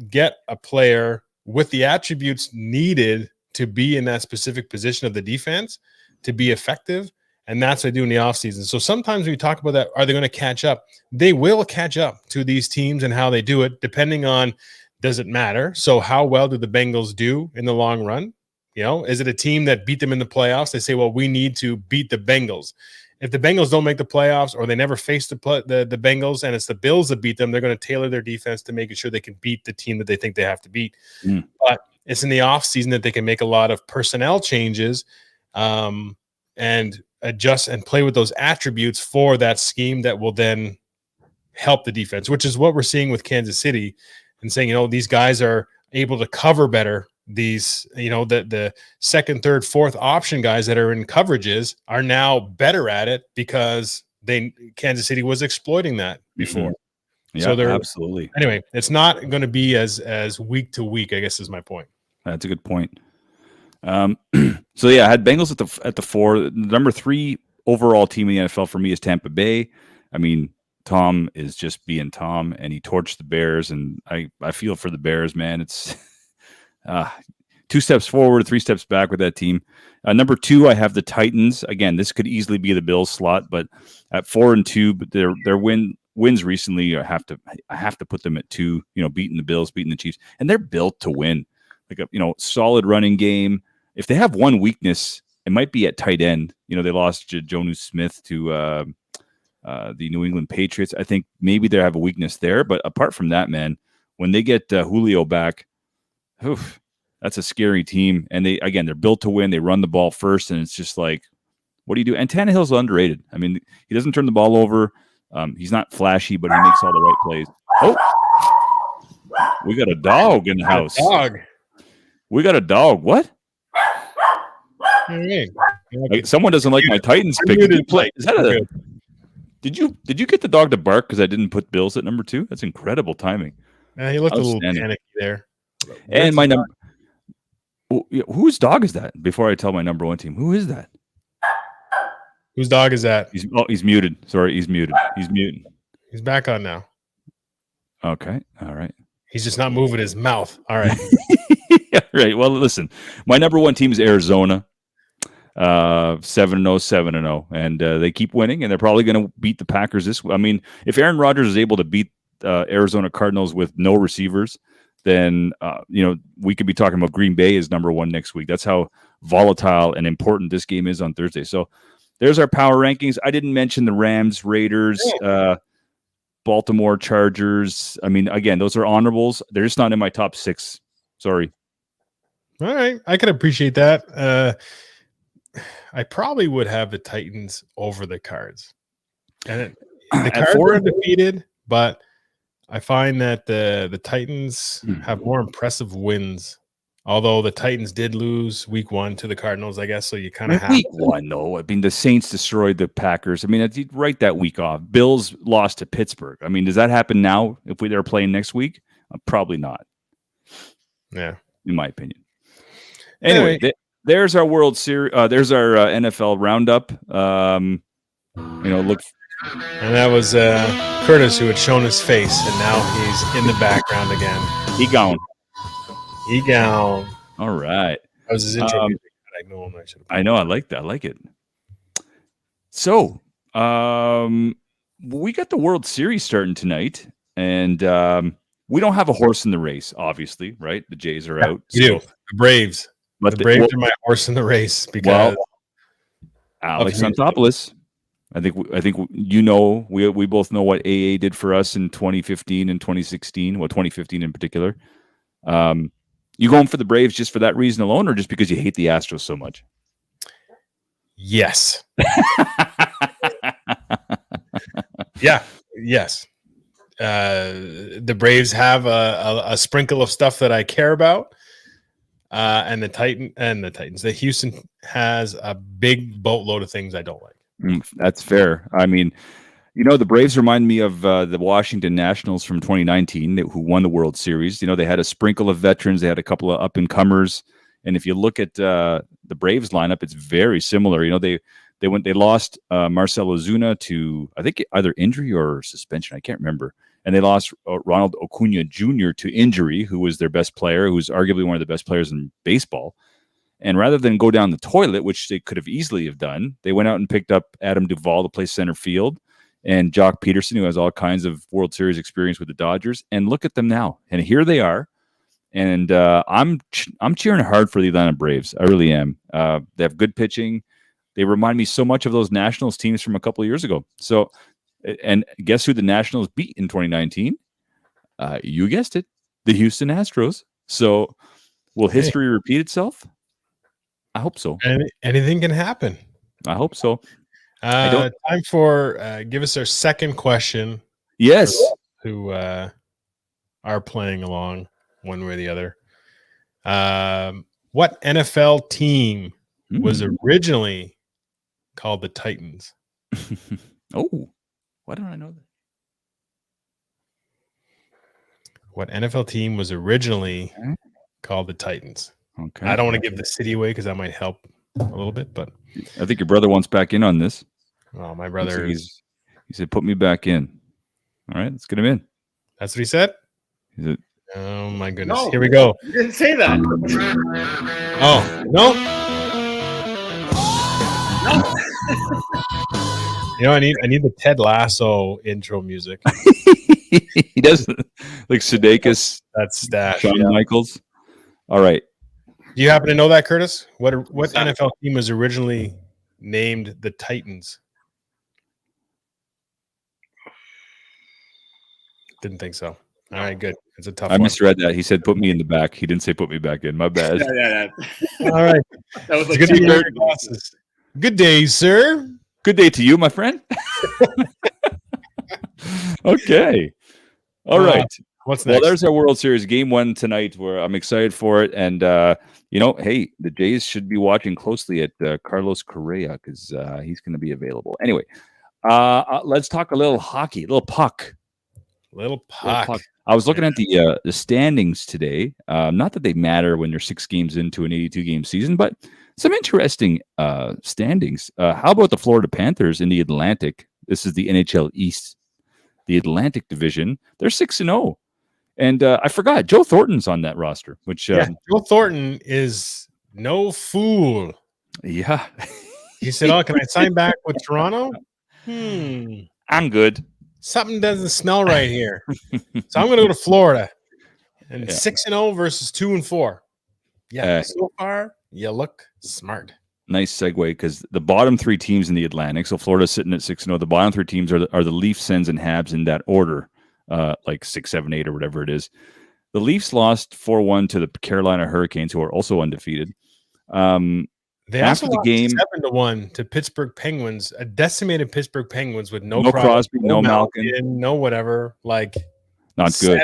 get a player with the attributes needed to be in that specific position of the defense to be effective. And that's what they do in the offseason. So sometimes we talk about that, are they going to catch up? They will catch up to these teams and how they do it, depending on, does it matter? So how well do the Bengals do in the long run? Is it a team that beat them in the playoffs? They say, well, we need to beat the Bengals. If the Bengals don't make the playoffs or they never face the Bengals and it's the Bills that beat them, they're going to tailor their defense to making sure they can beat the team that they think they have to beat. But it's in the offseason that they can make a lot of personnel changes and adjust and play with those attributes for that scheme that will then help the defense, which is what we're seeing with Kansas City and saying, these guys are able to cover better. These, the second, third, fourth option guys that are in coverages are now better at it because Kansas City was exploiting that before. Yeah, so they're absolutely. Anyway, it's not going to be as week to week, I guess is my point. That's a good point. So yeah, I had Bengals at the 4. The number 3 overall team in the NFL for me is Tampa Bay. I mean, Tom is just being Tom, and he torched the Bears, and I feel for the Bears, man. It's 2 steps forward, 3 steps back with that team. Number 2, I have the Titans. Again, this could easily be the Bills slot, but at 4 and 2, but their wins recently, I have to put them at 2. Beating the Bills, beating the Chiefs, and they're built to win. Like a solid running game. If they have one weakness, it might be at tight end. They lost Jonnu Smith to the New England Patriots. I think maybe they have a weakness there, but apart from that, man, when they get Julio back, that's a scary team. And they're built to win. They run the ball first, and it's just like, what do you do? And Tannehill's underrated. I mean, he doesn't turn the ball over. He's not flashy, but he makes all the right plays. Oh, we got a dog in the house. We got a dog. What? Okay. Someone doesn't like my Titans pick. Did you get the dog to bark because I didn't put Bills at number 2? That's incredible timing. He looked a little panicky there. And my number. Whose dog is that? Before I tell my number 1 team, who is that? Whose dog is that? He's muted. Sorry, he's muted. He's muted. He's back on now. Okay. All right. He's just not moving his mouth. All right. Right. Well, listen, my number 1 team is Arizona. 7-0, 7-0, and they keep winning, and they're probably going to beat the Packers this. I mean, if Aaron Rodgers is able to beat Arizona Cardinals with no receivers, then we could be talking about Green Bay is number 1 next week. That's how volatile and important this game is on Thursday. So there's our power rankings. I didn't mention the Rams, Raiders, Baltimore Chargers. I mean, again, those are honorables. They're just not in my top 6. Sorry. All right. I can appreciate that. I probably would have the Titans over the Cards. And the Cards are undefeated, but I find that the Titans have more impressive wins. Although the Titans did lose week 1 to the Cardinals, I guess. So you kind of have week 1, though. I mean, the Saints destroyed the Packers. I mean, you'd write that week off. Bills lost to Pittsburgh. I mean, does that happen now if they're playing next week? Probably not. Yeah. In my opinion. Anyway, there's our World Series. There's our NFL roundup. Look. And that was Curtis who had shown his face, and now he's in the background again. He gone. All right. That was his intro music. I know. I like that. I like it. So, we got the World Series starting tonight, and we don't have a horse in the race, obviously, right? The Jays are out. You do. The Braves. But the Braves are my horse in the race because Alex Houston. Anthopoulos. I think we both know what AA did for us in 2015 and 2016. Well, 2015 in particular. You going for the Braves just for that reason alone, or just because you hate the Astros so much? Yes. Yeah. Yes. The Braves have a sprinkle of stuff that I care about, and the Houston has a big boatload of things I don't like. That's fair. I mean, the Braves remind me of the Washington Nationals from 2019, who won the World Series. They had a sprinkle of veterans. They had a couple of up-and-comers. And if you look at the Braves lineup, it's very similar. They lost Marcell Ozuna to, I think, either injury or suspension. I can't remember. And they lost Ronald Acuna Jr. to injury, who was their best player, who's arguably one of the best players in baseball. And rather than go down the toilet, which they could have easily have done, they went out and picked up Adam Duvall to play center field, and Jock Peterson, who has all kinds of World Series experience with the Dodgers. And look at them now. And here they are. And I'm cheering hard for the Atlanta Braves. I really am. They have good pitching. They remind me so much of those Nationals teams from a couple of years ago. So, and guess who the Nationals beat in 2019? You guessed it, the Houston Astros. So, will history repeat itself? I hope so. Anything can happen. I hope so. Time for give us our second question. Yes. Who are playing along one way or the other. What NFL team was originally called the Titans? Oh, why don't I know that? What NFL team was originally called the Titans? Okay. I don't want to give the city away because that might help a little bit, but I think your brother wants back in on this. Oh, my brother. He said, "Put me back in." All right, let's get him in. That's what he said? Is it? Oh, my goodness. No, here we go. You didn't say that. Oh, no. I need the Ted Lasso intro music. He does like Sudeikis. That's stash. Shawn Michaels. All right. Do you happen to know that, Curtis? What NFL team was originally named the Titans? Didn't think so. All right, good. It's a tough one. I misread that. He said, "Put me in the back." He didn't say, "Put me back in." My bad. Yeah. All right. That was like good day, glasses. Good day, sir. Good day to you, my friend. Okay. All right. What's next? Well, there's our World Series game 1 tonight, where I'm excited for it. And, hey, the Jays should be watching closely at Carlos Correa because he's going to be available. Anyway, let's talk a little hockey, a little puck. Little puck. I was looking at the standings today. Not that they matter when you're 6 games into an 82-game season, but some interesting standings. How about the Florida Panthers in the Atlantic? This is the NHL East, the Atlantic Division. They're 6-0. And I forgot, Joe Thornton's on that roster, which Joe Thornton is no fool. Yeah. He said, "Oh, can I sign back with Toronto? I'm good. Something doesn't smell right here. So I'm going to go to Florida." And 6-0 versus 2-4. Yeah, so far you look smart. Nice segue, because the bottom 3 teams in the Atlantic, so Florida's sitting at 6-0. The bottom 3 teams are the Leafs, Sens, and Habs in that order. Like 6, 7, 8, or whatever it is. The Leafs lost 4-1 to the Carolina Hurricanes, who are also undefeated. They after also the game, 7-1 to Pittsburgh Penguins, a decimated Pittsburgh Penguins with no Crosby, no Malkin, no whatever. Like not good.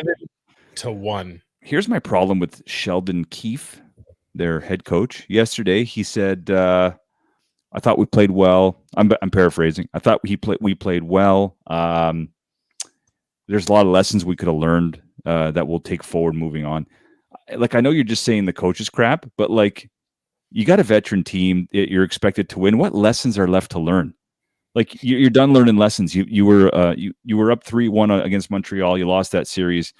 7-1. Here's my problem with Sheldon Keefe, their head coach. Yesterday, he said, "I thought we played well." I'm paraphrasing. I thought we played well. There's a lot of lessons we could have learned that we'll take forward moving on. Like, I know you're just saying the coach is crap, but like, you got a veteran team. You're expected to win. What lessons are left to learn? Like, you're done learning lessons. You were up 3-1 against Montreal. You lost that series.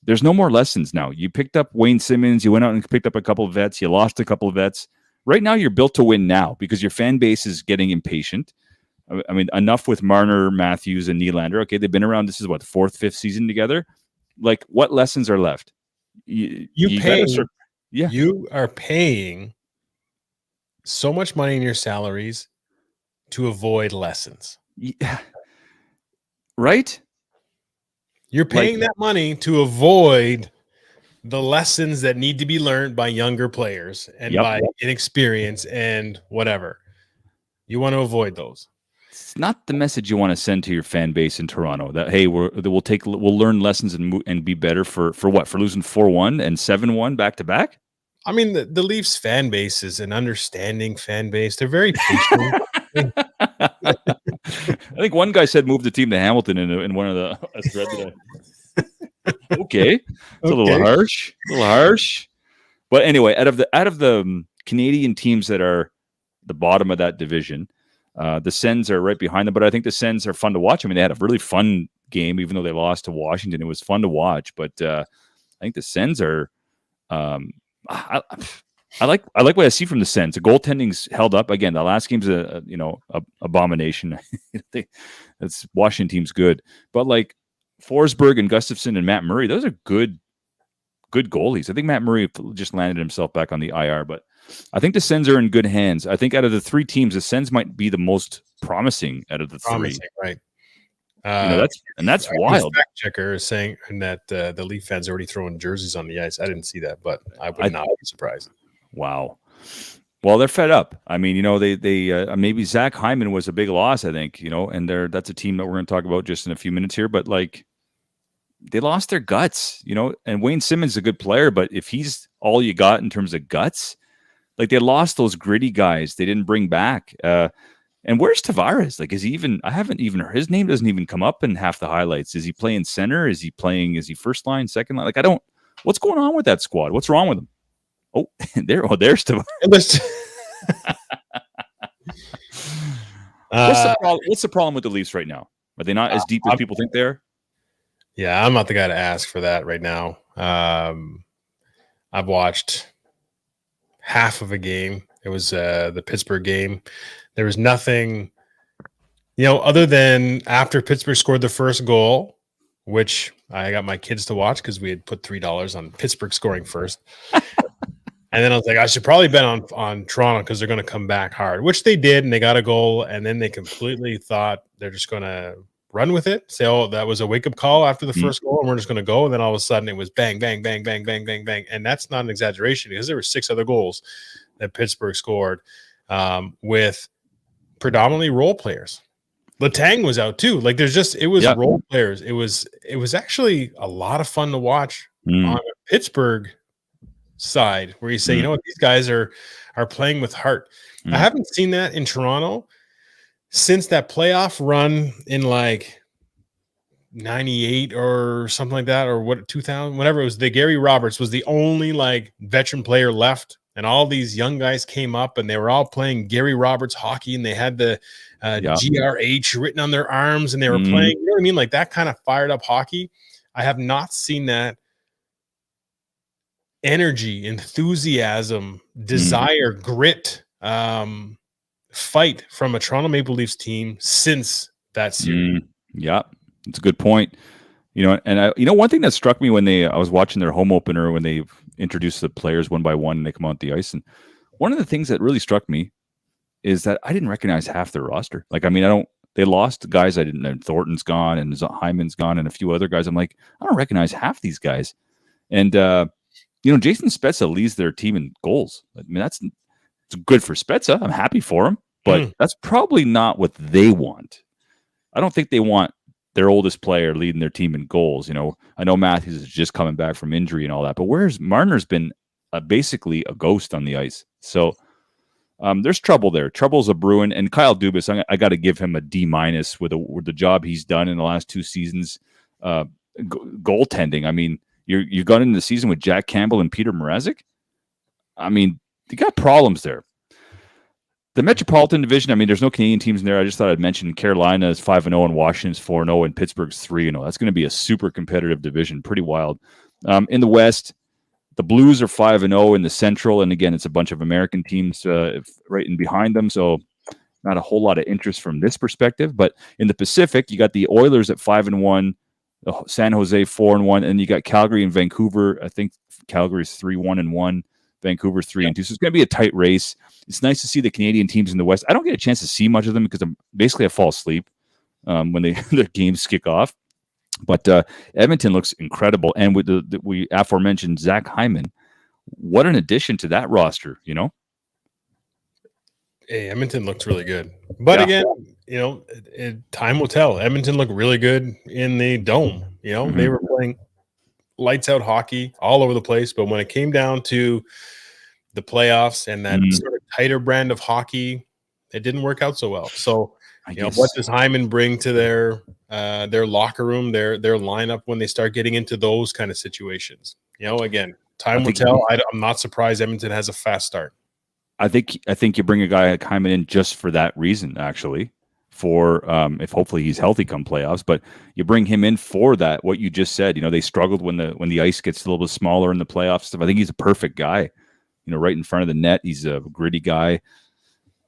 There's no more lessons now. You picked up Wayne Simmons. You went out and picked up a couple of vets. You lost a couple of vets. Right now, you're built to win now because your fan base is getting impatient. I mean, enough with Marner, Matthews, and Nylander. Okay, they've been around. This is what, 4th, 5th season together. Like, what lessons are left? You are paying so much money in your salaries to avoid lessons. Yeah. Right? You're paying that money to avoid the lessons that need to be learned by younger players and by inexperience and whatever. You want to avoid those. It's not the message you want to send to your fan base in Toronto that, hey, we'll learn lessons and be better for what? For losing 4-1 and 7-1 back to back? I mean, the Leafs fan base is an understanding fan base. They're very patient. I think one guy said move the team to Hamilton in one of the thread today. Okay, it's a little harsh. But anyway, out of the Canadian teams that are the bottom of that division, the Sens are right behind them. But I think the Sens are fun to watch. I mean, they had a really fun game, even though they lost to Washington. It was fun to watch. But I think the Sens are. I like what I see from the Sens. The goaltending's held up again. The last game's a abomination. That's Washington team's good, but like Forsberg and Gustafsson and Matt Murray, those are good goalies. I think Matt Murray just landed himself back on the IR, but I think the Sens are in good hands. I think out of the 3 teams, the Sens might be the most promising out of the 3. Right. That's wild. Fact checker is saying that the Leaf fans are already throwing jerseys on the ice. I didn't see that, but I would not be surprised. Wow. Well, they're fed up. I mean, they maybe Zach Hyman was a big loss, I think, and that's a team that we're going to talk about just in a few minutes here, but like they lost their guts, and Wayne Simmons is a good player, but if he's all you got in terms of guts, like they lost those gritty guys they didn't bring back. And where's Tavares? Like, I haven't even heard, his name doesn't even come up in half the highlights. Is he playing center? Is he first line, second line? Like, what's going on with that squad? What's wrong with them? Oh, there's Tavares. What's the problem with the Leafs right now? Are they not as deep as people think they are? Yeah, I'm not the guy to ask for that right now. I've watched half of a game. It was the Pittsburgh game. There was nothing, other than after Pittsburgh scored the first goal, which I got my kids to watch because we had put $3 on Pittsburgh scoring first. And then I was like, I should probably bet on Toronto because they're going to come back hard, which they did, and they got a goal. And then they completely thought they're just going to run with it, say, oh, that was a wake-up call after the first goal, and we're just going to go. And then all of a sudden it was bang, bang, bang, bang, bang, bang, bang. And that's not an exaggeration because there were 6 other goals that Pittsburgh scored with predominantly role players. Letang was out too. Like it was role players. It was actually a lot of fun to watch on the Pittsburgh side where you say, these guys are playing with heart. I haven't seen that in Toronto since that playoff run in like 98 or something like that, or 2000, whatever it was. The Gary Roberts was the only like veteran player left. And all these young guys came up and they were all playing Gary Roberts hockey, and they had the GRH written on their arms, and they were playing, you know what I mean? Like that kind of fired up hockey. I have not seen that energy, enthusiasm, desire, grit, fight from a Toronto Maple Leafs team since that series. Yeah, that's a good point. And one thing that struck me when I was watching their home opener when they introduced the players one by one and they come out the ice, and one of the things that really struck me is that I didn't recognize half their roster. Like, I mean, they lost guys I didn't know. Thornton's gone and Hyman's gone and a few other guys. I'm like, I don't recognize half these guys. And Jason Spezza leads their team in goals. I mean, it's good for Spezza. I'm happy for him, but that's probably not what they want. I don't think they want their oldest player leading their team in goals. I know Matthews is just coming back from injury and all that, but Marner's been basically a ghost on the ice. So there's trouble there. Trouble's a brewing. And Kyle Dubas, I got to give him a D- with the job he's done in the last 2 seasons. Goaltending. I mean, you've gone into the season with Jack Campbell and Peter Mrazek. I mean, you got problems there. The Metropolitan Division, I mean, there's no Canadian teams in there. I just thought I'd mention Carolina is 5-0 and Washington's 4-0 and Pittsburgh's 3-0. That's going to be a super competitive division. Pretty wild. In the West, the Blues are 5-0 in the Central. And again, it's a bunch of American teams right in behind them. So not a whole lot of interest from this perspective. But in the Pacific, you got the Oilers at 5-1, San Jose 4-1, and you got Calgary and Vancouver. I think Calgary's 3-1-1, Vancouver's 3-2. So it's going to be a tight race. It's nice to see the Canadian teams in the West. I don't get a chance to see much of them because I fall asleep when the games kick off. But Edmonton looks incredible, and with we aforementioned Zach Hyman, what an addition to that roster, you know. Hey, Edmonton looks really good, but again, you know, time will tell. Edmonton looked really good in the Dome. You know, they were playing lights out hockey all over the place, but when it came down to the playoffs and that sort of tighter brand of hockey, it didn't work out so well. So, what does Hyman bring to their locker room, their lineup when they start getting into those kind of situations? You know, again, time will tell. I'm not surprised Edmonton has a fast start. I think you bring a guy like Hyman in just for that reason, actually, for if hopefully he's healthy come playoffs. But you bring him in for that, what you just said. You know, they struggled when the ice gets a little bit smaller in the playoff stuff. I think he's a perfect guy. You know, right in front of the net, he's a gritty guy.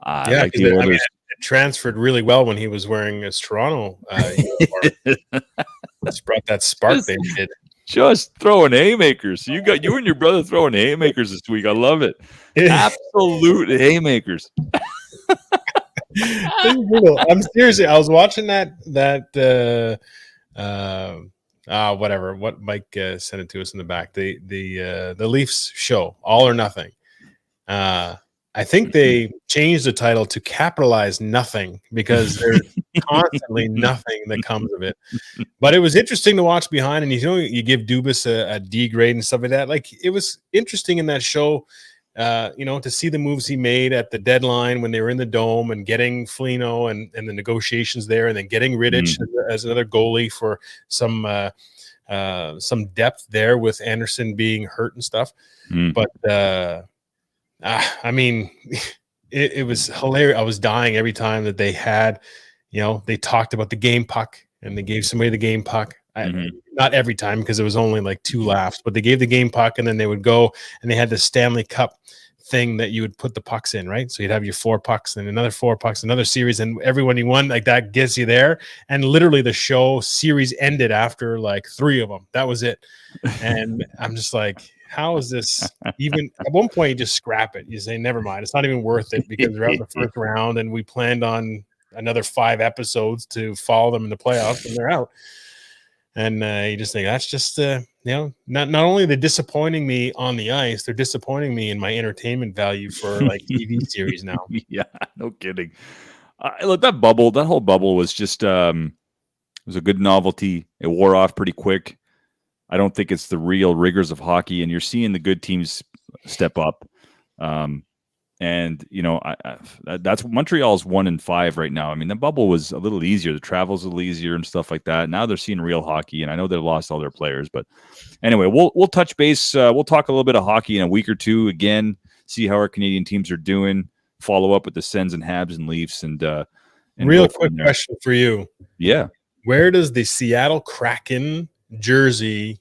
Like the Oilers. It transferred really well when he was wearing his Toronto uniform. Just brought that spark they needed. Just throwing haymakers. You and your brother throwing haymakers this week. I love it. Absolute haymakers. I'm seriously. I was watching that whatever. What Mike sent it to us in the back. The Leafs show, All or Nothing. I think they changed the title to Capitalize Nothing because there's constantly nothing that comes of it. But it was interesting to watch behind, and you give Dubas a D grade and stuff like that. Like, it was interesting in that show, to see the moves he made at the deadline when they were in the Dome and getting Foligno and the negotiations there, and then getting Rittich as another goalie for some depth there with Anderson being hurt and stuff. But I mean, it was hilarious. I was dying every time that they had, they talked about the game puck and they gave somebody the game puck. Not every time because it was only like 2 laughs, but they gave the game puck and then they would go and they had the Stanley Cup thing that you would put the pucks in, right? So you'd have your 4 pucks and another 4 pucks, another series, and everyone you won, like that gets you there. And literally the show series ended after like 3 of them. That was it. And I'm just like, how is this even? At one point, you just scrap it. You say, never mind. It's not even worth it because we're out in the first round and we planned on another 5 episodes to follow them in the playoffs and they're out. And you just think that's just, not only they're disappointing me on the ice, they're disappointing me in my entertainment value for like TV series now. Yeah, no kidding. Look, that whole bubble was just, it was a good novelty. It wore off pretty quick. I don't think it's the real rigors of hockey, and you're seeing the good teams step up. And that's Montreal's 1-5 right now. I mean, the bubble was a little easier. The travel's a little easier and stuff like that. Now they're seeing real hockey, and I know they've lost all their players, but anyway, we'll touch base. We'll talk a little bit of hockey in a week or two again. See how our Canadian teams are doing. Follow up with the Sens and Habs and Leafs, and real quick question for you. Yeah, where does the Seattle Kraken jersey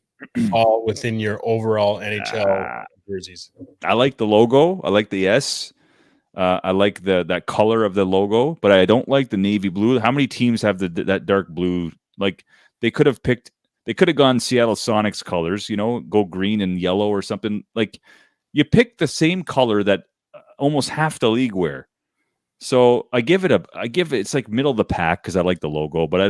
fall within your overall NHL jerseys? I like the logo. I like the S. I like that color of the logo, but I don't like the navy blue. How many teams have that dark blue? Like they could have gone Seattle Sonics colors, go green and yellow or something. Like you pick the same color that almost half the league wear. So it's like middle of the pack because I like the logo, but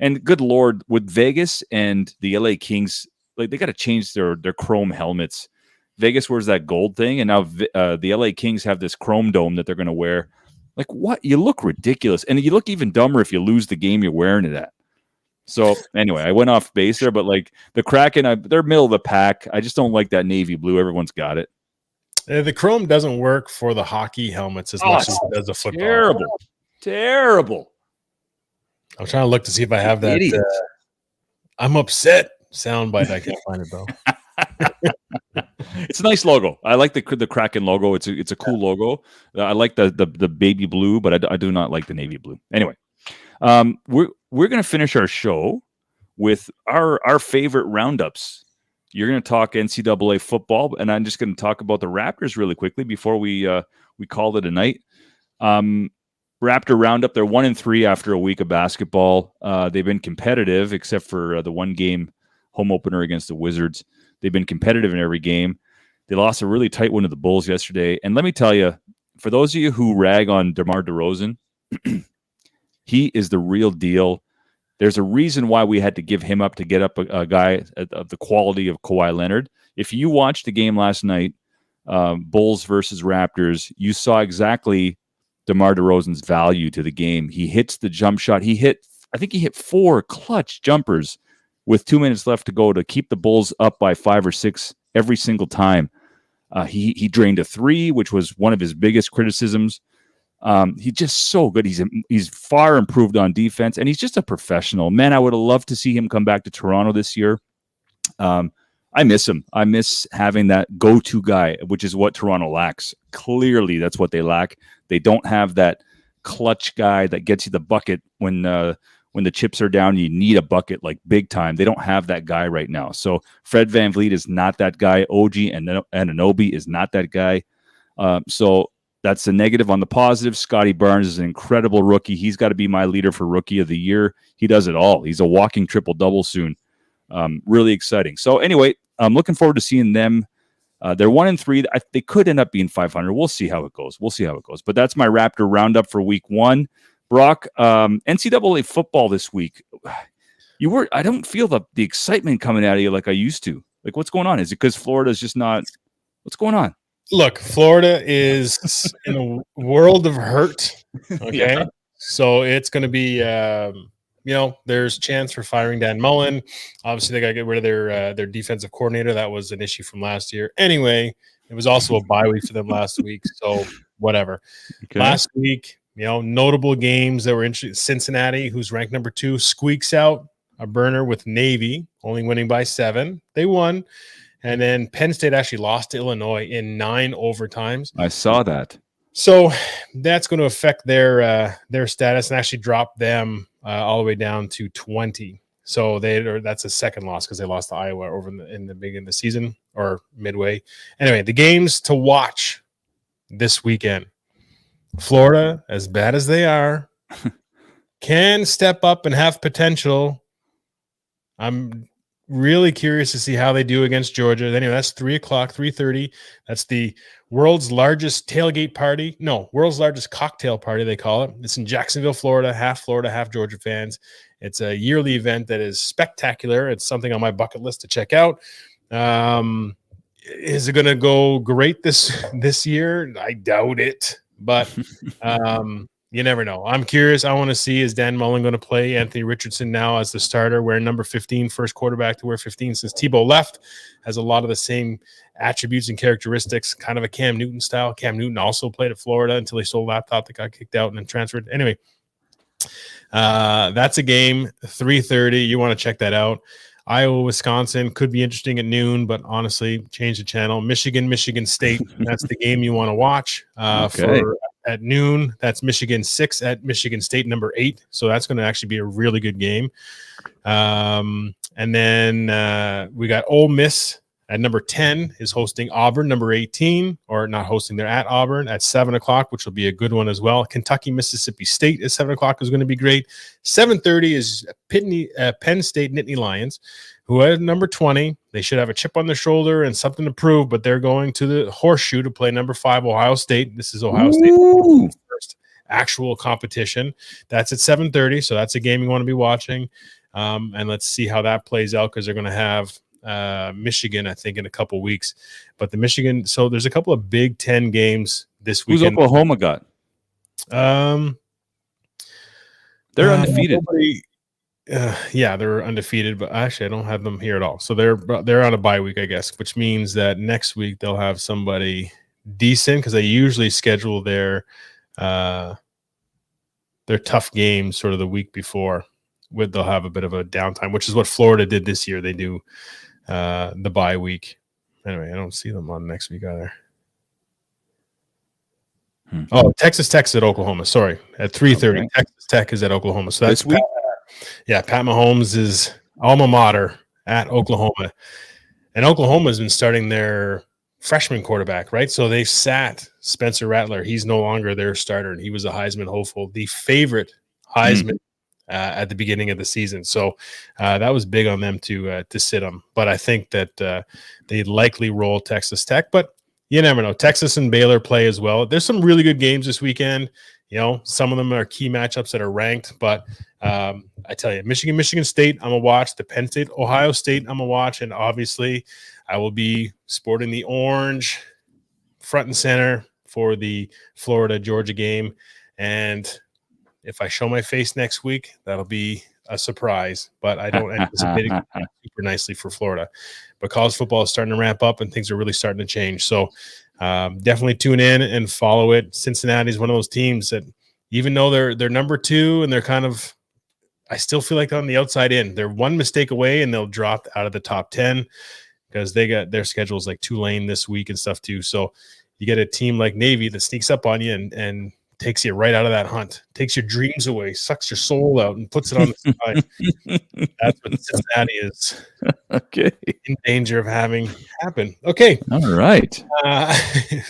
and good Lord, with Vegas and the LA Kings, like they got to change their chrome helmets. Vegas wears that gold thing, and now the LA Kings have this chrome dome that they're going to wear. Like, what? You look ridiculous, and you look even dumber if you lose the game you're wearing it at. So anyway, I went off base there, but like the Kraken, they're middle of the pack. I just don't like that navy blue. Everyone's got it. The chrome doesn't work for the hockite helmets as much as it does the football. Terrible. I'm trying to look to see if I have that. I'm upset soundbite. I can't find it though. It's a nice logo. I like the Kraken logo. It's a cool logo. I like the baby blue, but I do not like the navy blue. Anyway, we're gonna finish our show with our favorite roundups. You're gonna talk NCAA football, and I'm just gonna talk about the Raptors really quickly before we call it a night. Raptor Roundup, they're 1-3 after a week of basketball. They've been competitive, except for the one game home opener against the Wizards. They've been competitive in every game. They lost a really tight one to the Bulls yesterday. And let me tell you, for those of you who rag on DeMar DeRozan, he is the real deal. There's a reason why we had to give him up to get up a guy of the quality of Kawhi Leonard. If you watched the game last night, Bulls versus Raptors, you saw exactly DeMar DeRozan's value to the game. He hits the jump shot. I think he hit 4 clutch jumpers with 2 minutes left to go to keep the Bulls up by 5 or 6 every single time. He drained a 3, which was one of his biggest criticisms. He's just so good. He's far improved on defense, and he's just a professional. Man, I would have loved to see him come back to Toronto this year. I miss him. I miss having that go-to guy, which is what Toronto lacks. Clearly, that's what they lack. They don't have that clutch guy that gets you the bucket when the chips are down. You need a bucket like big time. They don't have that guy right now. So Fred VanVleet is not that guy. OG and Anunoby is not that guy. So that's the negative. On the positive, Scotty Barnes is an incredible rookie. He's got to be my leader for Rookie of the Year. He does it all. He's a walking triple-double soon. Really exciting. So anyway, I'm looking forward to seeing them. They're 1-3. They could end up being 500. We'll see how it goes. But that's my Raptor roundup for week 1. Brock, NCAA football this week. I don't feel the excitement coming out of you like I used to. Like, what's going on? Is it because Florida's just not? What's going on? Look, Florida is in a world of hurt. Okay. Yeah. So it's going to be, there's chance for firing Dan Mullen. Obviously, they got to get rid of their defensive coordinator. That was an issue from last year. Anyway, it was also a bye week for them last week. So whatever. Okay. Last week, notable games that were interesting. Cincinnati, who's ranked number 2, squeaks out a burner with Navy, only winning by 7. They won. And then Penn State actually lost to Illinois in 9 overtimes. I saw that. So that's going to affect their status and actually drop them all the way down to 20. So that's a second loss because they lost to Iowa over in the beginning of the season or midway. Anyway, the games to watch this weekend. Florida, as bad as they are, can step up and have potential. I'm really curious to see how they do against Georgia. Anyway, that's 3:30. That's the world's largest tailgate party. No, world's largest cocktail party, they call it. It's in Jacksonville, Florida, half Georgia fans. It's a yearly event that is spectacular. It's something on my bucket list to check out. Is it going to go great this year? I doubt it, but you never know. I'm curious. I want to see, is Dan Mullen going to play Anthony Richardson now as the starter, wearing number 15, first quarterback to wear 15 since Tebow left, has a lot of the same attributes and characteristics, kind of a Cam Newton style. Cam Newton also played at Florida until he sold a laptop that got kicked out and then transferred. Anyway, that's a game, 3:30. You want to check that out. Iowa, Wisconsin could be interesting at noon, but honestly, change the channel. Michigan State. That's the game you want to watch. Okay. At noon, that's Michigan 6 at Michigan State number 8. So that's going to actually be a really good game. And then we got Ole Miss at number 10 is hosting Auburn, number 18, or not hosting. They're at Auburn at 7:00, which will be a good one as well. Kentucky, Mississippi State at 7:00 is going to be great. 7:30 is Penn State Nittany Lions, who are number 20. They should have a chip on their shoulder and something to prove, but they're going to the Horseshoe to play number 5 Ohio State. This is Ohio State's first actual competition. That's at 7:30, so that's a game you want to be watching. And let's see how that plays out, because they're going to have Michigan, I think, in a couple weeks. But the Michigan, so there's a couple of Big Ten games this weekend. Who's Oklahoma got? They're undefeated. Yeah, they're undefeated, but actually I don't have them here at all. So they're on a bye week, I guess, which means that next week they'll have somebody decent, because they usually schedule their tough games sort of the week before. They'll have a bit of a downtime, which is what Florida did this year. They do the bye week. Anyway, I don't see them on next week either. Oh, Texas Tech's at Oklahoma. Sorry, at 3:30. Okay. Texas Tech is at Oklahoma. So that's this week. Pat Mahomes' is alma mater at Oklahoma, and Oklahoma has been starting their freshman quarterback, right? So they sat Spencer Rattler. He's no longer their starter, and he was a Heisman hopeful, the favorite Heisman at the beginning of the season. So that was big on them to sit him. But I think that they likely roll Texas Tech. But you never know. Texas and Baylor play as well. There's some really good games this weekend. Some of them are key matchups that are ranked. But I tell you, Michigan State, I'm going to watch. The Penn State, Ohio State, I'm going to watch. And obviously, I will be sporting the orange front and center for the Florida-Georgia game. And if I show my face next week, that'll be a surprise. But I don't anticipate it super nicely for Florida. But college football is starting to ramp up, and things are really starting to change. So definitely tune in and follow it. Cincinnati is one of those teams that, even though they're number 2 and they're kind of, I still feel like they're on the outside in. They're one mistake away, and they'll drop out of the top 10 because they got their schedules like Tulane this week and stuff too. So you get a team like Navy that sneaks up on you and takes you right out of that hunt, takes your dreams away, sucks your soul out, and puts it on the side. That's what Cincinnati is in danger of having happen. Okay. All right.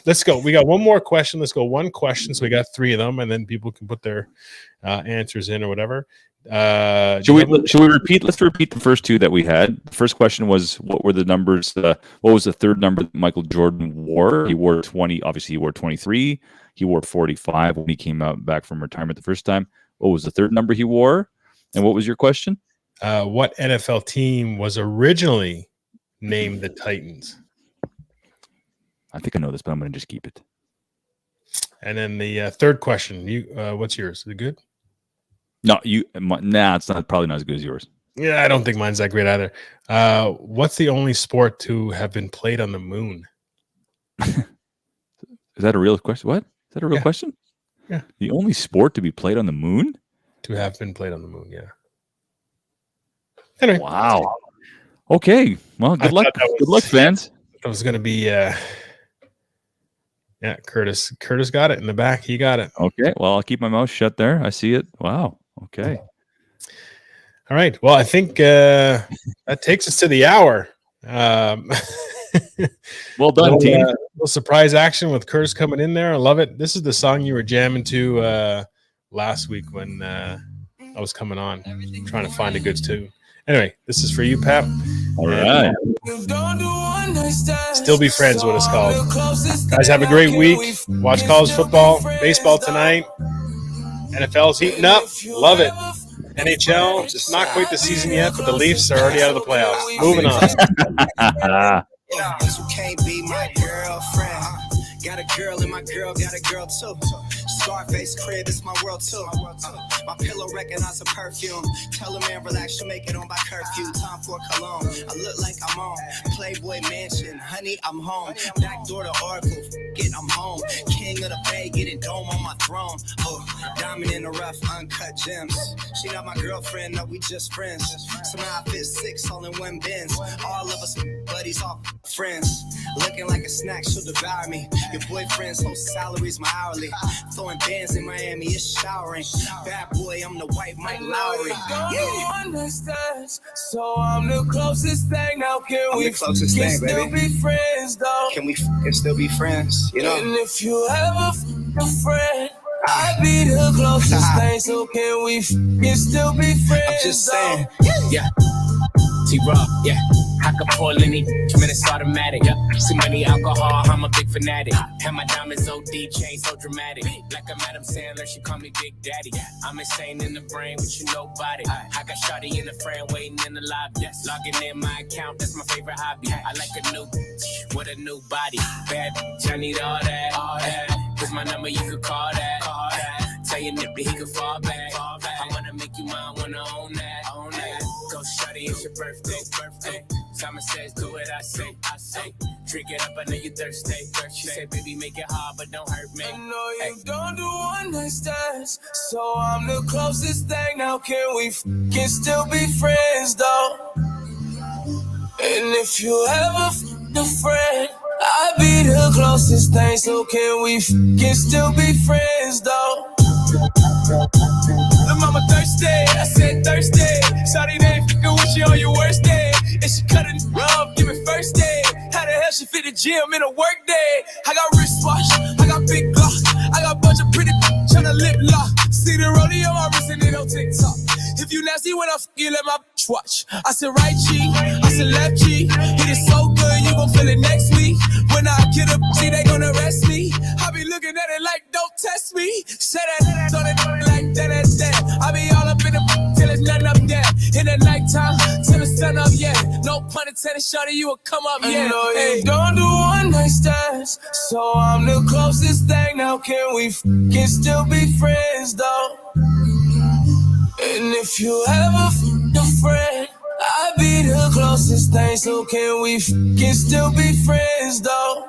Let's go. We got one more question. Let's go one question. So we got 3 of them, and then people can put their answers in or whatever. Should we repeat? Let's repeat the first 2 that we had. The first question was, what were the numbers? What was the third number that Michael Jordan wore? He wore 20. Obviously, he wore 23. He wore 45 when he came out back from retirement the first time. What was the third number he wore? And what was your question? What NFL team was originally named the Titans? I think I know this, but I'm going to just keep it. And then the third question, what's yours? Is it good? No, it's not probably not as good as yours. Yeah, I don't think mine's that great either. What's the only sport to have been played on the moon? Is that a real question? What? Is that a real question? Yeah. The only sport to be played on the moon? To have been played on the moon, yeah. Anyway. Wow. Okay. Well, good luck. Good luck, fans. That was going to be Curtis. Curtis got it in the back. He got it. Okay. Well, I'll keep my mouth shut there. I see it. Wow. Okay. All right. Well, I think that takes us to the hour. Well done, team. Little surprise action with Curtis coming in there. I love it. This is the song you were jamming to last week when I was coming on, trying to find a good tune. Anyway, this is for you, Pap. All right. Still Be Friends, what it's called. Guys, have a great week. Watch college football, baseball tonight. NFL's heating up. Love it. NHL, just not quite the season yet, but the Leafs are already out of the playoffs. Moving on. This can't be my girlfriend. Got a girl and my girl got a girl too. Scarface crib, it's my world too. My pillow recognize a perfume. Tell a man relax, you'll make it on by curfew. Time for cologne. I look like I'm on Playboy Mansion. Honey, I'm home. Back door to Oracle. Get, I'm home. King of the Bay, getting dome on my throne. Oh, diamond in the rough, uncut gems. She not my girlfriend, no, we just friends. Somehow I fit 6 all in one bins. All of us buddies, all friends. Looking like a snack, she'll devour me. Your boyfriend's whole salary's my hourly. Throwing bands in Miami, it's showering. Bad boy, I'm the white Mike Lowry. You understand, so I'm the closest thing. Now can we still be friends, though? Can we still be friends? You know. And if you ever a friend, I'd be the closest thing. So can we still be friends? I'm just saying. Yeah. T-Rock, yeah. I can pull any minutes automatic. Too many alcohol, I'm a big fanatic. Have my diamonds OD, chain so dramatic. Like a Madam Sandler, she call me Big Daddy. I'm insane in the brain, but you nobody. I got shawty in the frame, waiting in the lobby. Logging in my account, that's my favorite hobby. I like a new, with a new body. Bad bitch, I need all that. Here's my number, you could call that. Tell your nippy he could fall back. I wanna make you mine, wanna own that. Go shawty, it's your birthday. Simon says, do what I say. Drink it up, I know you thirsty. She said, baby, make it hard, but don't hurt me. I know you don't do one night stands, so I'm the closest thing. Now can we still be friends, though? And if you ever a friend, I'd be the closest thing. So can we still be friends, though? The mama thirsty, I said thirsty. Shawty, they ain't fucking with you on your worst day. And she cut it rough, give it first day. How the hell Damn, she fit the gym in a work day. I got wristwatch, I got big glock, I got a bunch of pretty tryna lip lock. See the rollie on my wrist and it on TikTok. If you nasty when I you, let my bitch watch. I said right cheek, I said left cheek. Hit it so good, you gon' feel it next week. When I get up, see they gon' arrest me. I be looking at it like, don't test me. Say that on it like that. I be all up in the till it's nothing up there. In the nighttime, till the sun up, yeah. No pun intended, shawty, you will come up, yeah. I know you don't do one night stands, so I'm the closest thing. Now can we can still be friends, though? And if you ever a friend, I'll be the closest thing. So can we can still be friends, though?